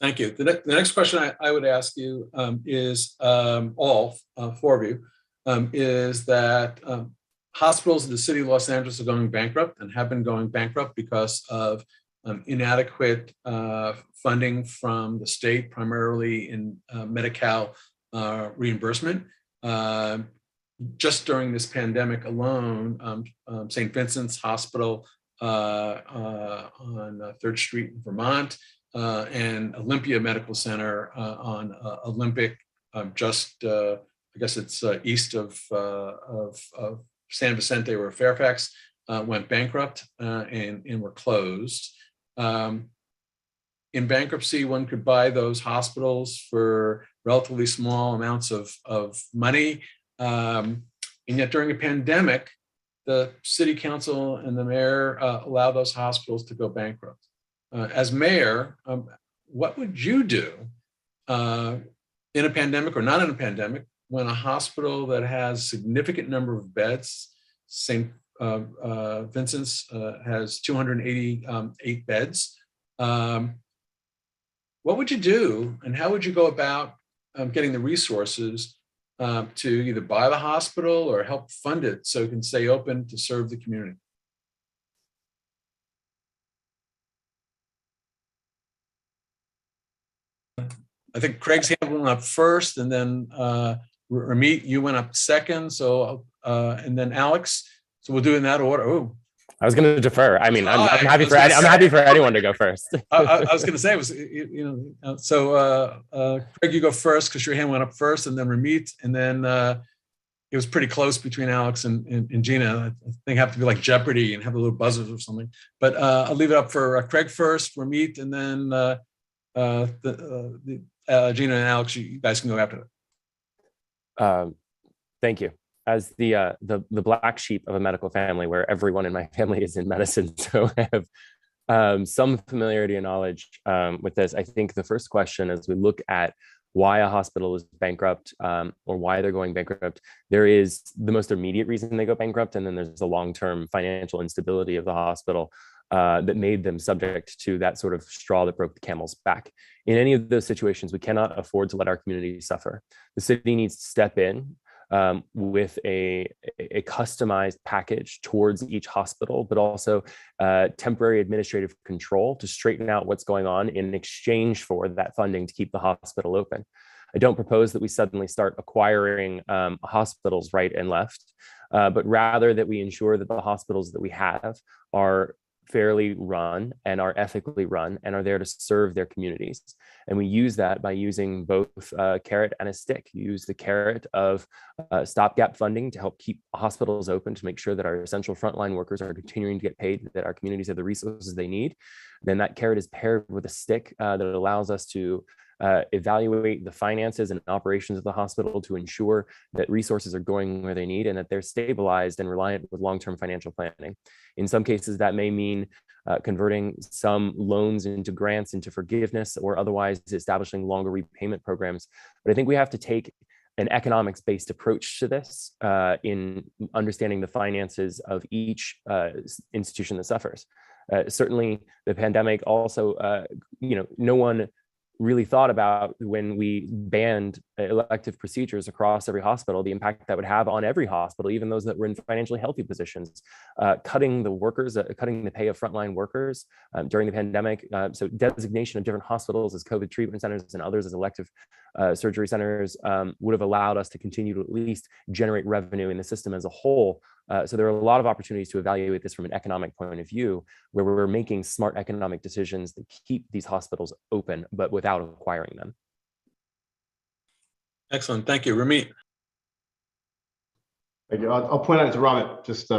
Thank you. The next question I would ask you is all four of you, is that hospitals in the city of Los Angeles are going bankrupt and have been going bankrupt because of inadequate funding from the state, primarily in Medi-Cal reimbursement. Just during this pandemic alone, St. Vincent's Hospital on 3rd Street in Vermont and Olympia Medical Center on Olympic, just I guess it's east of San Vicente or Fairfax, went bankrupt and were closed. In bankruptcy, one could buy those hospitals for relatively small amounts of money. And yet during a pandemic, the city council and the mayor allow those hospitals to go bankrupt. As mayor, what would you do in a pandemic or not in a pandemic when a hospital that has significant number of beds, St. Vincent's has 288 beds, what would you do and how would you go about getting the resources to either buy the hospital or help fund it so it can stay open to serve the community? I think Craig's hand went up first, and then Ramit, you went up second. So and then Alex. So we'll do it in that order. Oh, I was going to defer. I mean, I'm happy for anyone to go first. I was going to say it was, so Craig, you go first because your hand went up first, and then Ramit, and then it was pretty close between Alex and Gina. I think it have to be like Jeopardy and have a little buzzers or something. But I'll leave it up for Craig first, Ramit, and then Gina and Alex. You guys can go after that. Thank you. As the black sheep of a medical family, where everyone in my family is in medicine, so I have some familiarity and knowledge with this. I think the first question, as we look at why a hospital is bankrupt or why they're going bankrupt, there is the most immediate reason they go bankrupt, and then there's the long-term financial instability of the hospital that made them subject to that sort of straw that broke the camel's back. In any of those situations, we cannot afford to let our community suffer. The city needs to step in with a customized package towards each hospital, but also temporary administrative control to straighten out what's going on in exchange for that funding to keep the hospital open. I don't propose that we suddenly start acquiring hospitals right and left, but rather that we ensure that the hospitals that we have are fairly run and are ethically run and are there to serve their communities. And we use that by using both a carrot and a stick. You use the carrot of stopgap funding to help keep hospitals open, to make sure that our essential frontline workers are continuing to get paid, that our communities have the resources they need. Then that carrot is paired with a stick that allows us to evaluate the finances and operations of the hospital to ensure that resources are going where they need and that they're stabilized and reliant with long-term financial planning. In some cases, that may mean converting some loans into grants, into forgiveness, or otherwise establishing longer repayment programs. But I think we have to take an economics-based approach to this in understanding the finances of each institution that suffers. Certainly, the pandemic also, no one really thought about when we banned elective procedures across every hospital, the impact that would have on every hospital, even those that were in financially healthy positions, cutting the workers, cutting the pay of frontline workers during the pandemic. So designation of different hospitals as COVID treatment centers and others as elective surgery centers would have allowed us to continue to at least generate revenue in the system as a whole. So there are a lot of opportunities to evaluate this from an economic point of view, where we're making smart economic decisions that keep these hospitals open, but without acquiring them. Excellent. Thank you. Ramit. Thank you. I'll point out to Ramit, just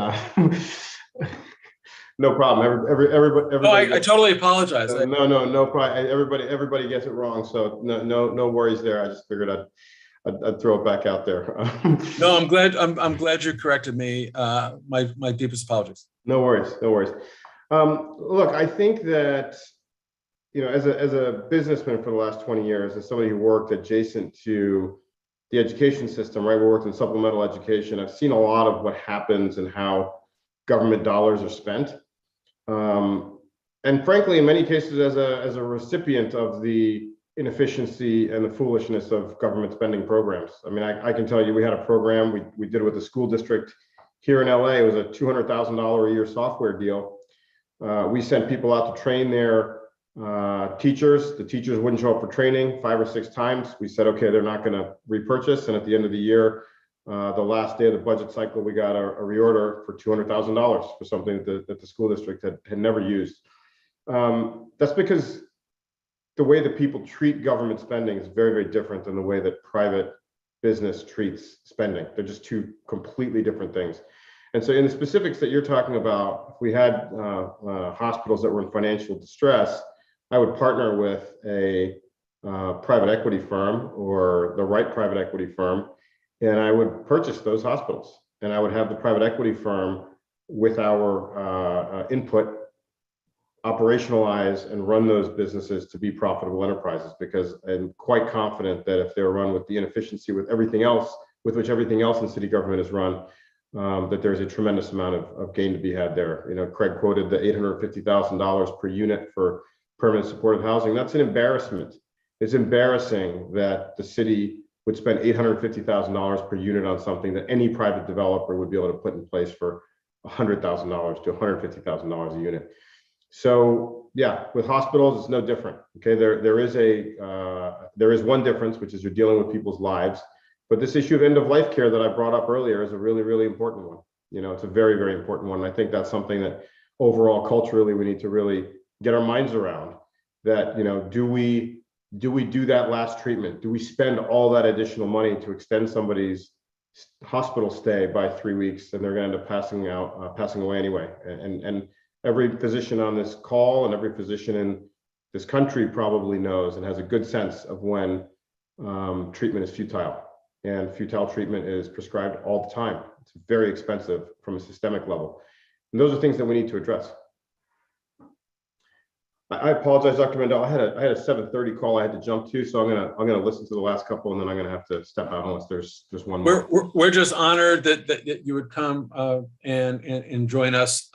no problem. Everybody. Oh, I totally apologize. No problem. Everybody gets it wrong. So no worries there. I just figured I'd throw it back out there. No, I'm glad you corrected me. My deepest apologies. No worries. Look, I think that, as a businessman for the last 20 years, as somebody who worked adjacent to the education system, right? We worked in supplemental education. I've seen a lot of what happens and how government dollars are spent. And frankly, in many cases, as a recipient of the inefficiency and the foolishness of government spending programs. I mean, I can tell you, we had a program, we did it with the school district here in LA. It was a $200,000 a year software deal. We sent people out to train their teachers. The teachers wouldn't show up for training 5 or 6 times. We said, okay, they're not going to repurchase. And at the end of the year, the last day of the budget cycle, we got a reorder for $200,000 for something that the school district had never used. That's because the way that people treat government spending is very, very different than the way that private business treats spending. They're just two completely different things. And so in the specifics that you're talking about, if we had hospitals that were in financial distress, I would partner with a private equity firm or the right private equity firm, and I would purchase those hospitals. And I would have the private equity firm, with our input, operationalize and run those businesses to be profitable enterprises, because I'm quite confident that if they're run with the inefficiency with everything else, with which everything else in city government is run, that there's a tremendous amount of gain to be had there. You know, Craig quoted the $850,000 per unit for permanent supportive housing. That's an embarrassment. It's embarrassing that the city would spend $850,000 per unit on something that any private developer would be able to put in place for $100,000 to $150,000 a unit. So yeah, with hospitals, it's no different. Okay, there is one difference, which is you're dealing with people's lives. But this issue of end of life care that I brought up earlier is a really, really important one. You know, it's a very, very important one. And I think that's something that overall culturally we need to really get our minds around. That, you know, do we do that last treatment? Do we spend all that additional money to extend somebody's hospital stay by 3 weeks, and they're going to end up passing away anyway? And every physician on this call and every physician in this country probably knows and has a good sense of when treatment is futile. And futile treatment is prescribed all the time. It's very expensive from a systemic level. And those are things that we need to address. I apologize, Dr. Mandel. I had a 7:30 call I had to jump to, so I'm gonna listen to the last couple, and then I'm gonna have to step out unless there's just one more. We're just honored that you would come and join us.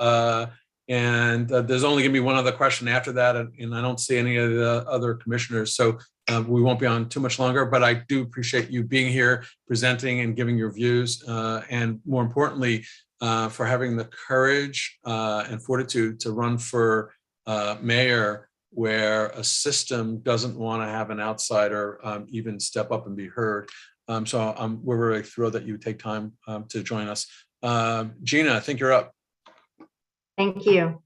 And there's only gonna be one other question after that, and I don't see any of the other commissioners, so we won't be on too much longer. But I do appreciate you being here, presenting and giving your views, and more importantly, for having the courage and fortitude to run for mayor, where a system doesn't want to have an outsider even step up and be heard. So we're very thrilled that you take time to join us. Gina, I think you're up. Thank you.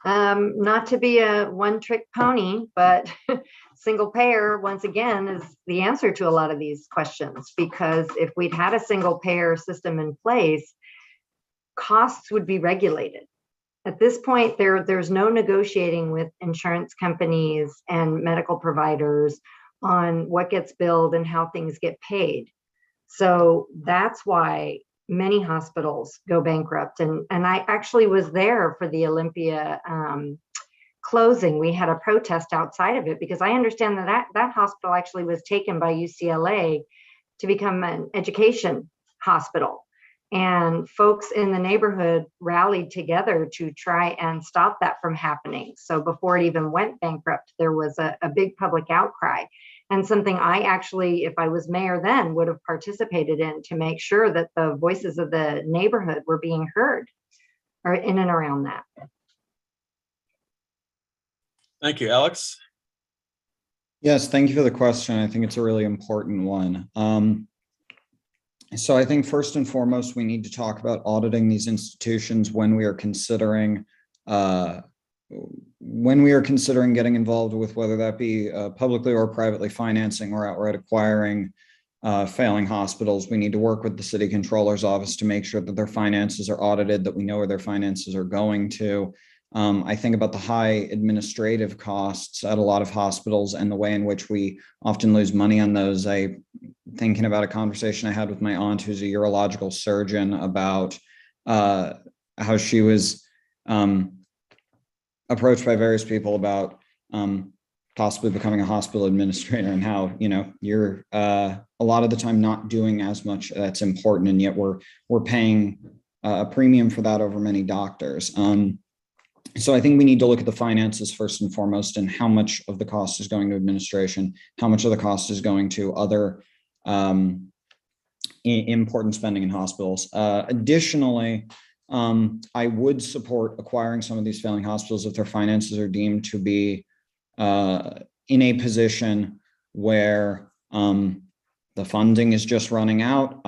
Not to be a one-trick pony, but single payer, once again, is the answer to a lot of these questions, because if we'd had a single payer system in place, costs would be regulated. At this point, there's no negotiating with insurance companies and medical providers on what gets billed and how things get paid. So that's why many hospitals go bankrupt. And I actually was there for the Olympia closing. We had a protest outside of it, because I understand that hospital actually was taken by UCLA to become an education hospital. And folks in the neighborhood rallied together to try and stop that from happening. So before it even went bankrupt, there was a big public outcry, and something I actually, if I was mayor then, would have participated in to make sure that the voices of the neighborhood were being heard, or in and around that. Thank you, Alex. Yes, thank you for the question. I think it's a really important one. So I think first and foremost, we need to talk about auditing these institutions when we are considering getting involved with, whether that be publicly or privately financing or outright acquiring failing hospitals. We need to work with the city controller's office to make sure that their finances are audited, that we know where their finances are going to. I think about the high administrative costs at a lot of hospitals and the way in which we often lose money on those. Thinking about a conversation I had with my aunt, who's a urological surgeon, about how she was approached by various people about possibly becoming a hospital administrator, and how, you know, you're a lot of the time not doing as much that's important, and yet we're paying a premium for that over many doctors. So I think we need to look at the finances first and foremost, and how much of the cost is going to administration, how much of the cost is going to other important spending in hospitals. Additionally, I would support acquiring some of these failing hospitals if their finances are deemed to be in a position where the funding is just running out.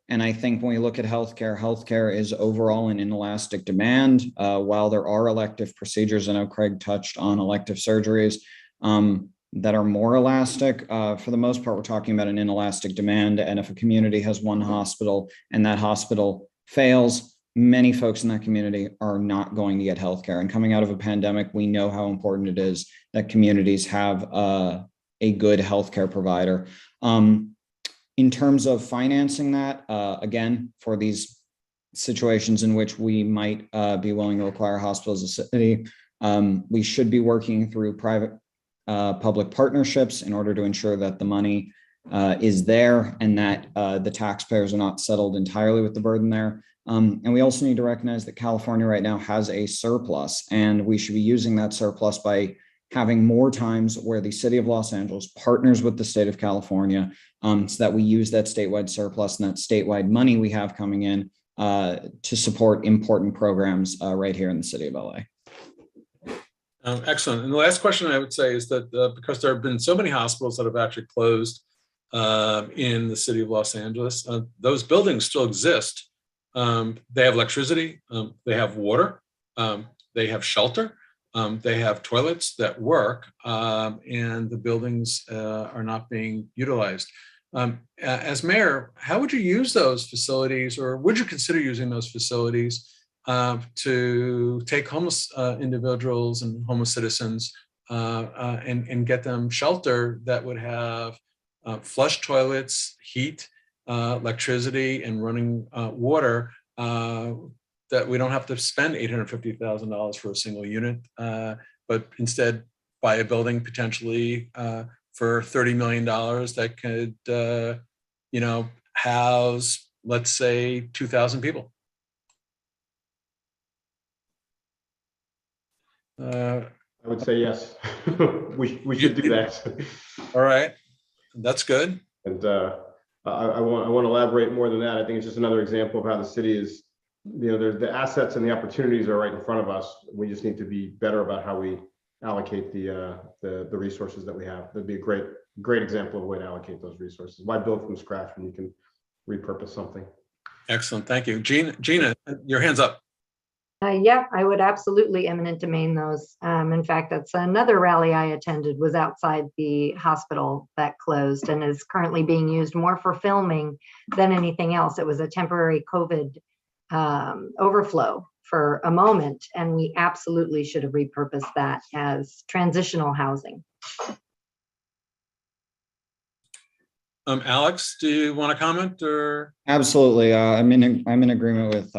And I think when we look at healthcare is overall in inelastic demand. While there are elective procedures, I know Craig touched on elective surgeries, that are more elastic. For the most part, we're talking about an inelastic demand. And if a community has one hospital and that hospital fails, many folks in that community are not going to get healthcare. And coming out of a pandemic, we know how important it is that communities have a good healthcare provider. In terms of financing that, again, for these situations in which we might be willing to require hospitals as a city, we should be working through private public partnerships in order to ensure that the money is there and that the taxpayers are not settled entirely with the burden there. And we also need to recognize that California right now has a surplus, and we should be using that surplus by having more times where the city of Los Angeles partners with the state of California, so that we use that statewide surplus and that statewide money we have coming in to support important programs right here in the city of LA. Excellent. And the last question I would say is that because there have been so many hospitals that have actually closed in the city of Los Angeles, those buildings still exist. They have electricity, they have water, they have shelter, they have toilets that work, and the buildings are not being utilized. As mayor, how would you use those facilities, or would you consider using those facilities to take homeless individuals and homeless citizens and get them shelter that would have flush toilets, heat, electricity, and running water, that we don't have to spend $850,000 for a single unit, but instead buy a building potentially for $30 million that could, house, let's say, 2,000 people. I would say yes. we should do that. All right, that's good. And I want to elaborate more than that. I think it's just another example of how the city is, there's the assets and the opportunities are right in front of us. We just need to be better about how we allocate the resources that we have. That'd be a great example of a way to allocate those resources. Why build from scratch when you can repurpose something? Excellent, thank you. Gina, your hand's up. Yeah, I would absolutely eminent domain those. In fact, that's another rally I attended was outside the hospital that closed and is currently being used more for filming than anything else. It was a temporary COVID overflow for a moment, and we absolutely should have repurposed that as transitional housing. Alex, do you want to comment or? Absolutely. I'm in agreement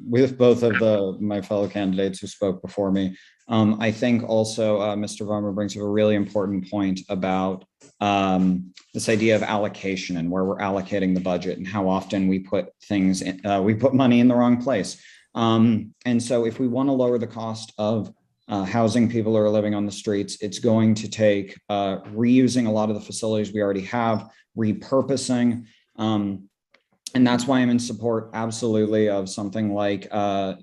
with both of my fellow candidates who spoke before me. I think also Mr. Varma brings up a really important point about this idea of allocation and where we're allocating the budget and how often we put we put money in the wrong place. And so if we want to lower the cost of housing people who are living on the streets, it's going to take reusing a lot of the facilities we already have, repurposing, and that's why I'm in support, absolutely, of something like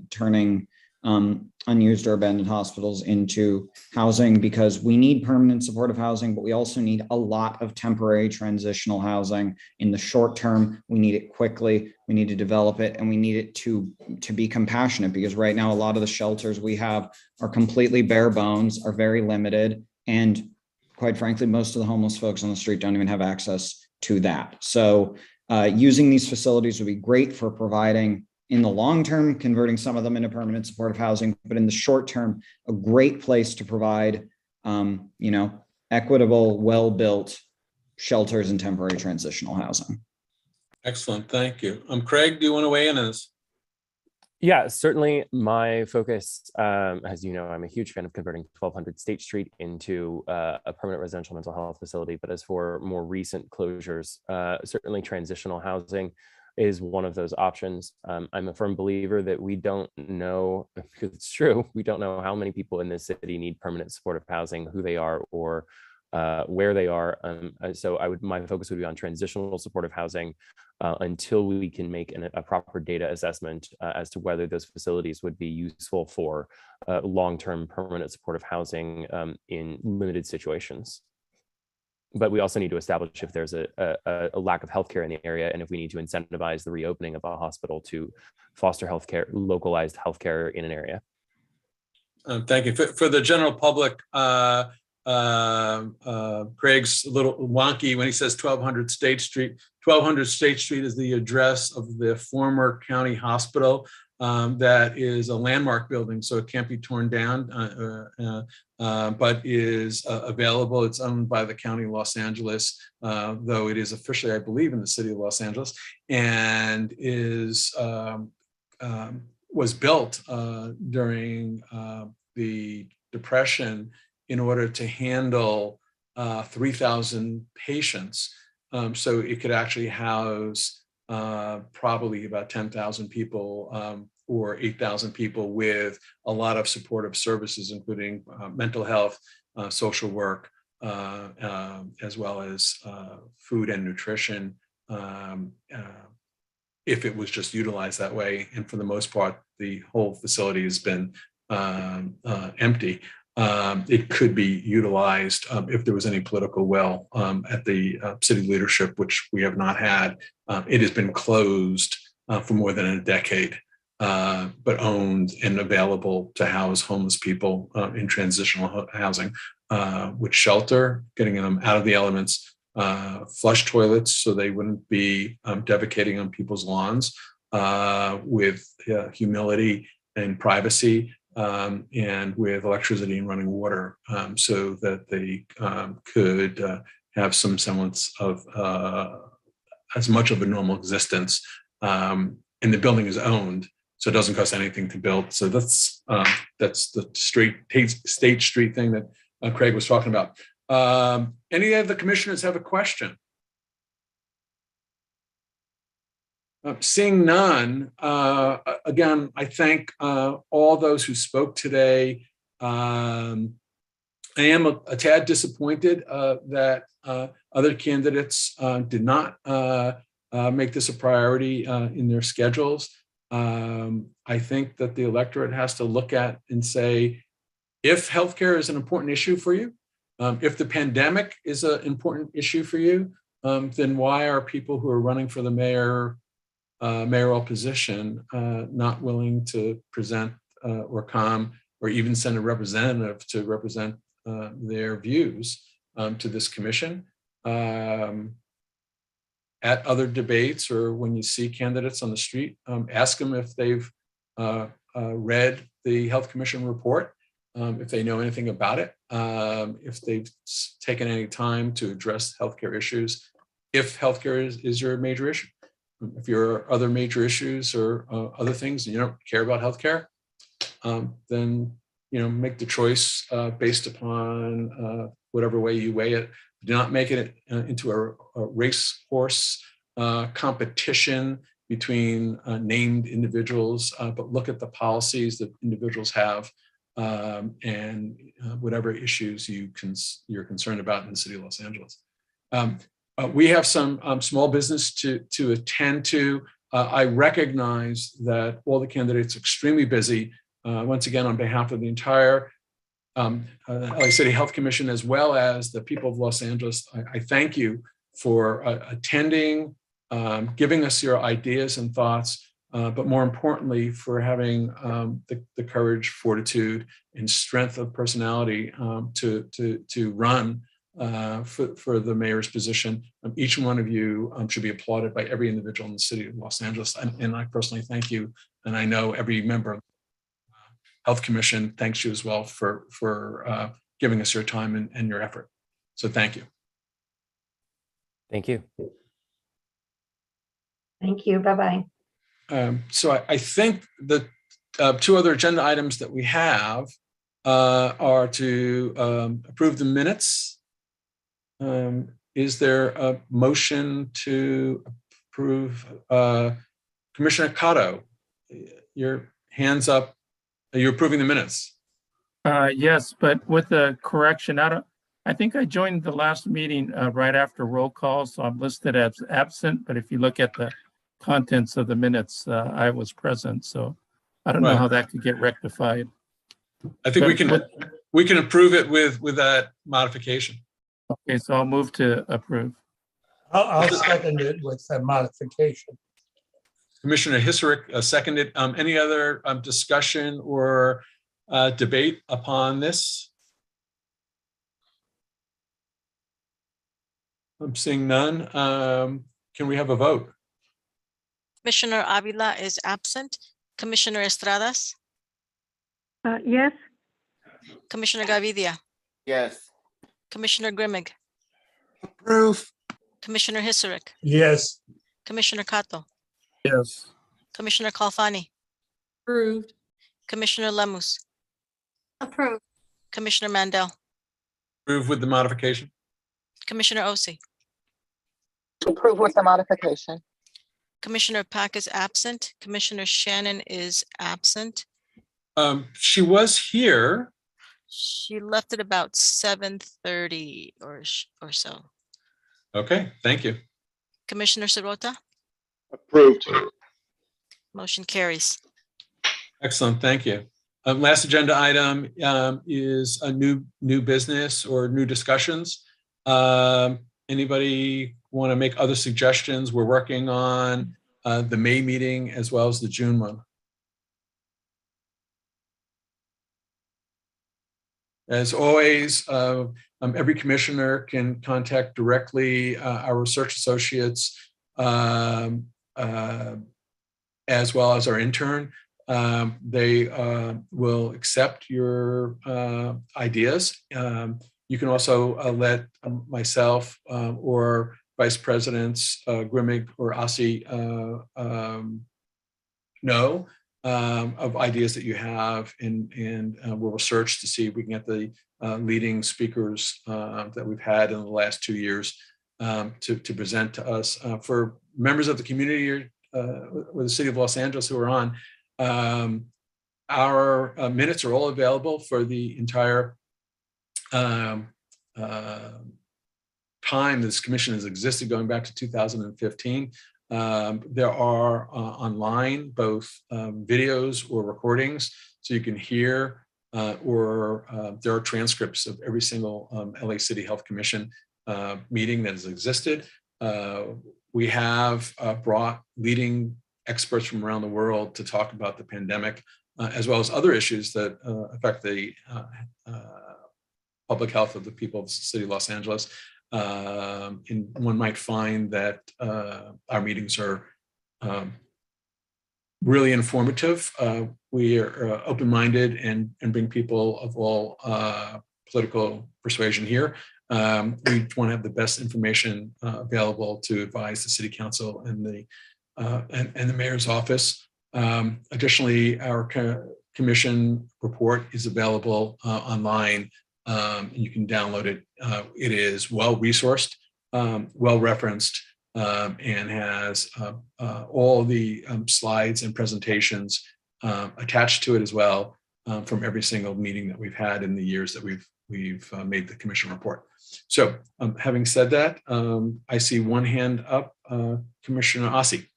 turning unused or abandoned hospitals into housing, because we need permanent supportive housing, but we also need a lot of temporary transitional housing in the short term. We need it quickly. We need to develop it, and we need it to be compassionate, because right now a lot of the shelters we have are completely bare bones, are very limited, and quite frankly, most of the homeless folks on the street don't even have access to that. So using these facilities would be great for providing, in the long term, converting some of them into permanent supportive housing, but in the short term, a great place to provide, equitable, well-built shelters and temporary transitional housing. Excellent, thank you. Craig, do you want to weigh in on this? Yeah, certainly my focus, as you know, I'm a huge fan of converting 1200 State Street into a permanent residential mental health facility. But as for more recent closures, certainly transitional housing is one of those options. I'm a firm believer that we don't know, because it's true, we don't know how many people in this city need permanent supportive housing, who they are, or where they are. So my focus would be on transitional supportive housing until we can make a proper data assessment as to whether those facilities would be useful for long-term permanent supportive housing in limited situations. But we also need to establish if there's a lack of healthcare in the area, and if we need to incentivize the reopening of a hospital to foster healthcare, localized healthcare in an area. Thank you. For the general public, Craig's a little wonky when he says 1200 State Street. 1200 State Street is the address of the former county hospital. That is a landmark building, so it can't be torn down, but is available. It's owned by the County of Los Angeles, though it is officially, I believe, in the city of Los Angeles, and is was built during the Depression in order to handle 3,000 patients. So it could actually house probably about 10,000 people or 8,000 people with a lot of supportive services, including mental health, social work, as well as food and nutrition, if it was just utilized that way. And for the most part, the whole facility has been empty. It could be utilized if there was any political will at the city leadership, which we have not had. It has been closed for more than a decade, but owned and available to house homeless people in transitional housing, with shelter, getting them out of the elements, flush toilets so they wouldn't be defecating on people's lawns, with humility and privacy, and with electricity and running water, so that they could have some semblance of as much of a normal existence. And the building is owned, so it doesn't cost anything to build. So that's the State Street thing that Craig was talking about. Any of the commissioners have a question? Seeing none, again, I thank all those who spoke today. I am a tad disappointed that other candidates did not make this a priority in their schedules. I think that the electorate has to look at and say, if healthcare is an important issue for you, if the pandemic is an important issue for you, then why are people who are running for the mayoral position not willing to present or come or even send a representative to represent their views to this commission? At other debates, or when you see candidates on the street, ask them if they've read the Health Commission report, if they know anything about it, if they've taken any time to address healthcare issues, if healthcare is your major issue. If your other major issues or other things and you don't care about healthcare, then make the choice based upon whatever way you weigh it. Do not make it into a racehorse competition between named individuals, but look at the policies that individuals have and whatever issues you're concerned about in the city of Los Angeles. We have some small business to attend to. I recognize that all the candidates are extremely busy. Once again, on behalf of the entire LA City Health Commission, as well as the people of Los Angeles, I thank you for attending, giving us your ideas and thoughts, but more importantly, for having the courage, fortitude, and strength of personality to run for the mayor's position. Each one of you should be applauded by every individual in the city of Los Angeles. And I personally thank you. And I know every member of the Health Commission thanks you as well for giving us your time and your effort. So thank you. Thank you. Thank you. Bye-bye. So I think the two other agenda items that we have are to approve the minutes. Is there a motion to approve? Commissioner Cotto, your hands up. Are you approving the minutes? Yes, but with a correction, I think I joined the last meeting right after roll call, so I'm listed as absent, but if you look at the contents of the minutes, I was present, so I don't know how that could get rectified. I think we can approve it with that modification. Okay, so I'll move to approve. I'll second it with a modification. Commissioner Hisserick seconded. Any other discussion or debate upon this? I'm seeing none. Can we have a vote? Commissioner Avila is absent. Commissioner Estradas, Yes. Commissioner Gavidia, Yes. Commissioner Grimmig, Approve. Commissioner Hisarick, Yes. Commissioner Cato, Yes. Commissioner Kalfani, Approved. Commissioner Lemus, Approved. Commissioner Mandel, Approve with the modification? Commissioner Osi, Approve with the modification. Commissioner Pack is absent. Commissioner Shannon is absent. She was here. She left at about 7:30 or so. Okay, thank you. Commissioner Sirota, Approved. motion carries. Excellent, thank you. Last agenda item is a new business or new discussions. Anybody want to make other suggestions? We're working on the May meeting as well as the June one. As always, every commissioner can contact directly our research associates as well as our intern. They will accept your ideas. You can also let myself or Vice Presidents Grimmig or Ossie know of ideas that you have, and we'll research to see if we can get the leading speakers that we've had in the last 2 years to present to us. For members of the community or the city of Los Angeles who are on, our minutes are all available for the entire time this commission has existed, going back to 2015. There are online both videos or recordings, so you can hear, or there are transcripts of every single LA City Health Commission meeting that has existed. We have brought leading experts from around the world to talk about the pandemic, as well as other issues that affect the public health of the people of the city of Los Angeles. And one might find that our meetings are really informative. We are open-minded and bring people of all political persuasion here. We want to have the best information available to advise the city council and the mayor's office. Additionally, our commission report is available online. You can download it. It is well-resourced, well-referenced, and has all the slides and presentations attached to it as well from every single meeting that we've had in the years that we've made the commission report. So having said that, I see one hand up, Commissioner Ossie.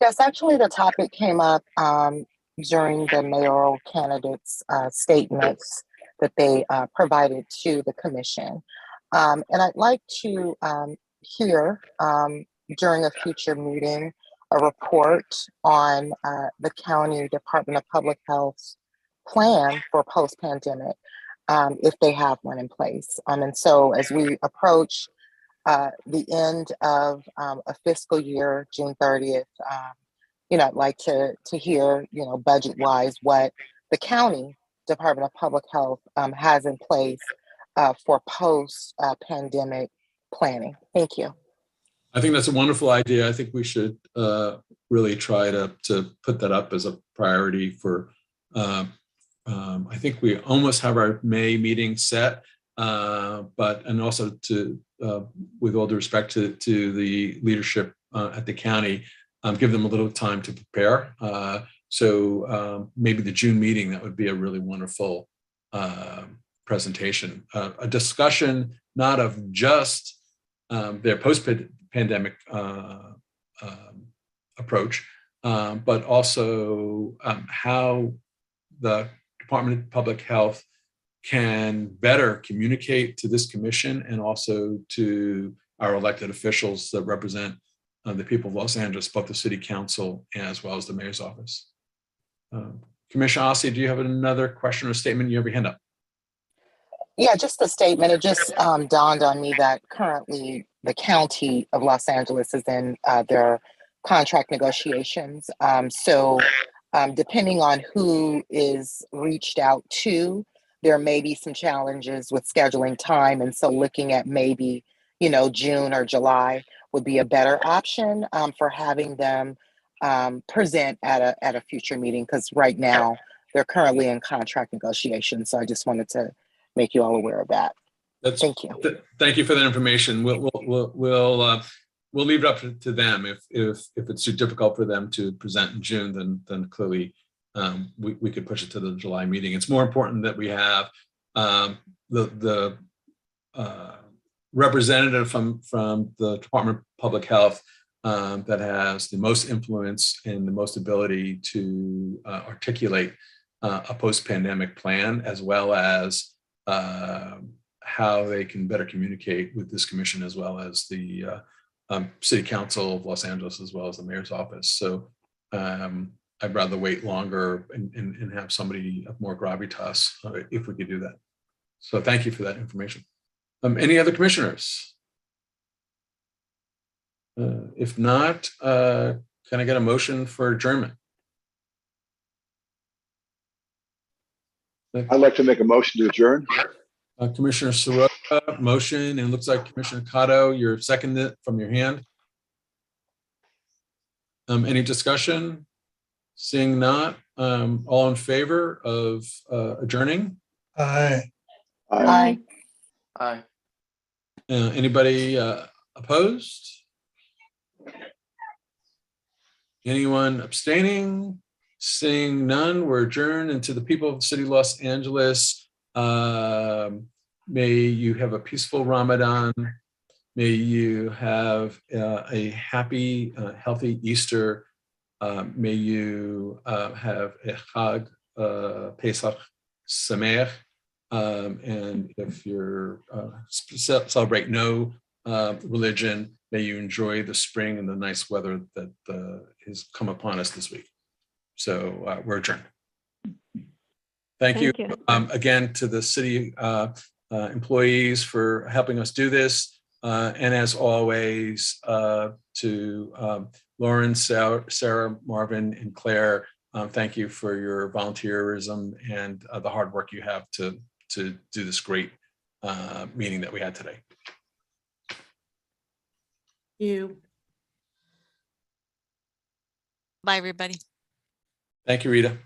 Yes, actually the topic came up during the mayoral candidates' statements that they provided to the commission. And I'd like to hear during a future meeting a report on the County Department of Public Health's plan for post-pandemic, if they have one in place. And so as we approach the end of a fiscal year, June 30th, I'd like to hear, budget-wise, what the County Department of Public Health has in place for post-pandemic planning. Thank you. I think that's a wonderful idea. I think we should really try to put that up as a priority for, I think we almost have our May meeting set, and also to, with all due respect to the leadership at the county, give them a little time to prepare. So maybe the June meeting, that would be a really wonderful presentation, a discussion not of just their post-pandemic approach, but also how the Department of Public Health can better communicate to this commission and also to our elected officials that represent the people of Los Angeles, both the city council as well as the mayor's office. Commissioner Ossie, do you have another question or statement? You have your hand up. Yeah, just a statement. It just dawned on me that currently the county of Los Angeles is in their contract negotiations. Depending on who is reached out to, there may be some challenges with scheduling time. And so looking at maybe, June or July would be a better option for having them present at a future meeting, because right now they're currently in contract negotiations. So I just wanted to make you all aware of that. Thank you. Thank you for that information. We'll leave it up to them. If it's too difficult for them to present in June, then clearly we could push it to the July meeting. It's more important that we have the representative from the Department of Public Health that has the most influence and the most ability to articulate a post-pandemic plan, as well as how they can better communicate with this commission, as well as the City Council of Los Angeles, as well as the mayor's office. So I'd rather wait longer and have somebody of more gravitas if we could do that. So thank you for that information. Any other commissioners? If not, can I get a motion for adjournment? I'd like to make a motion to adjourn. Commissioner Soroka, motion, and it looks like Commissioner Cotto, you're seconding it from your hand. Any discussion? Seeing not, all in favor of adjourning? Aye. Aye. Aye. Anybody opposed? Anyone abstaining? Seeing none, we're adjourned. And to the people of the city of Los Angeles, may you have a peaceful Ramadan. May you have a happy, healthy Easter. May you have a Chag Pesach Sameach. And if you're celebrate no religion, may you enjoy the spring and the nice weather that has come upon us this week. So we're adjourned. Thank you. Again to the city employees for helping us do this. And as always, to Lauren, Sarah, Marvin, and Claire, thank you for your volunteerism and the hard work you have to do this great meeting that we had today. You. Bye, everybody. Thank you, Rita.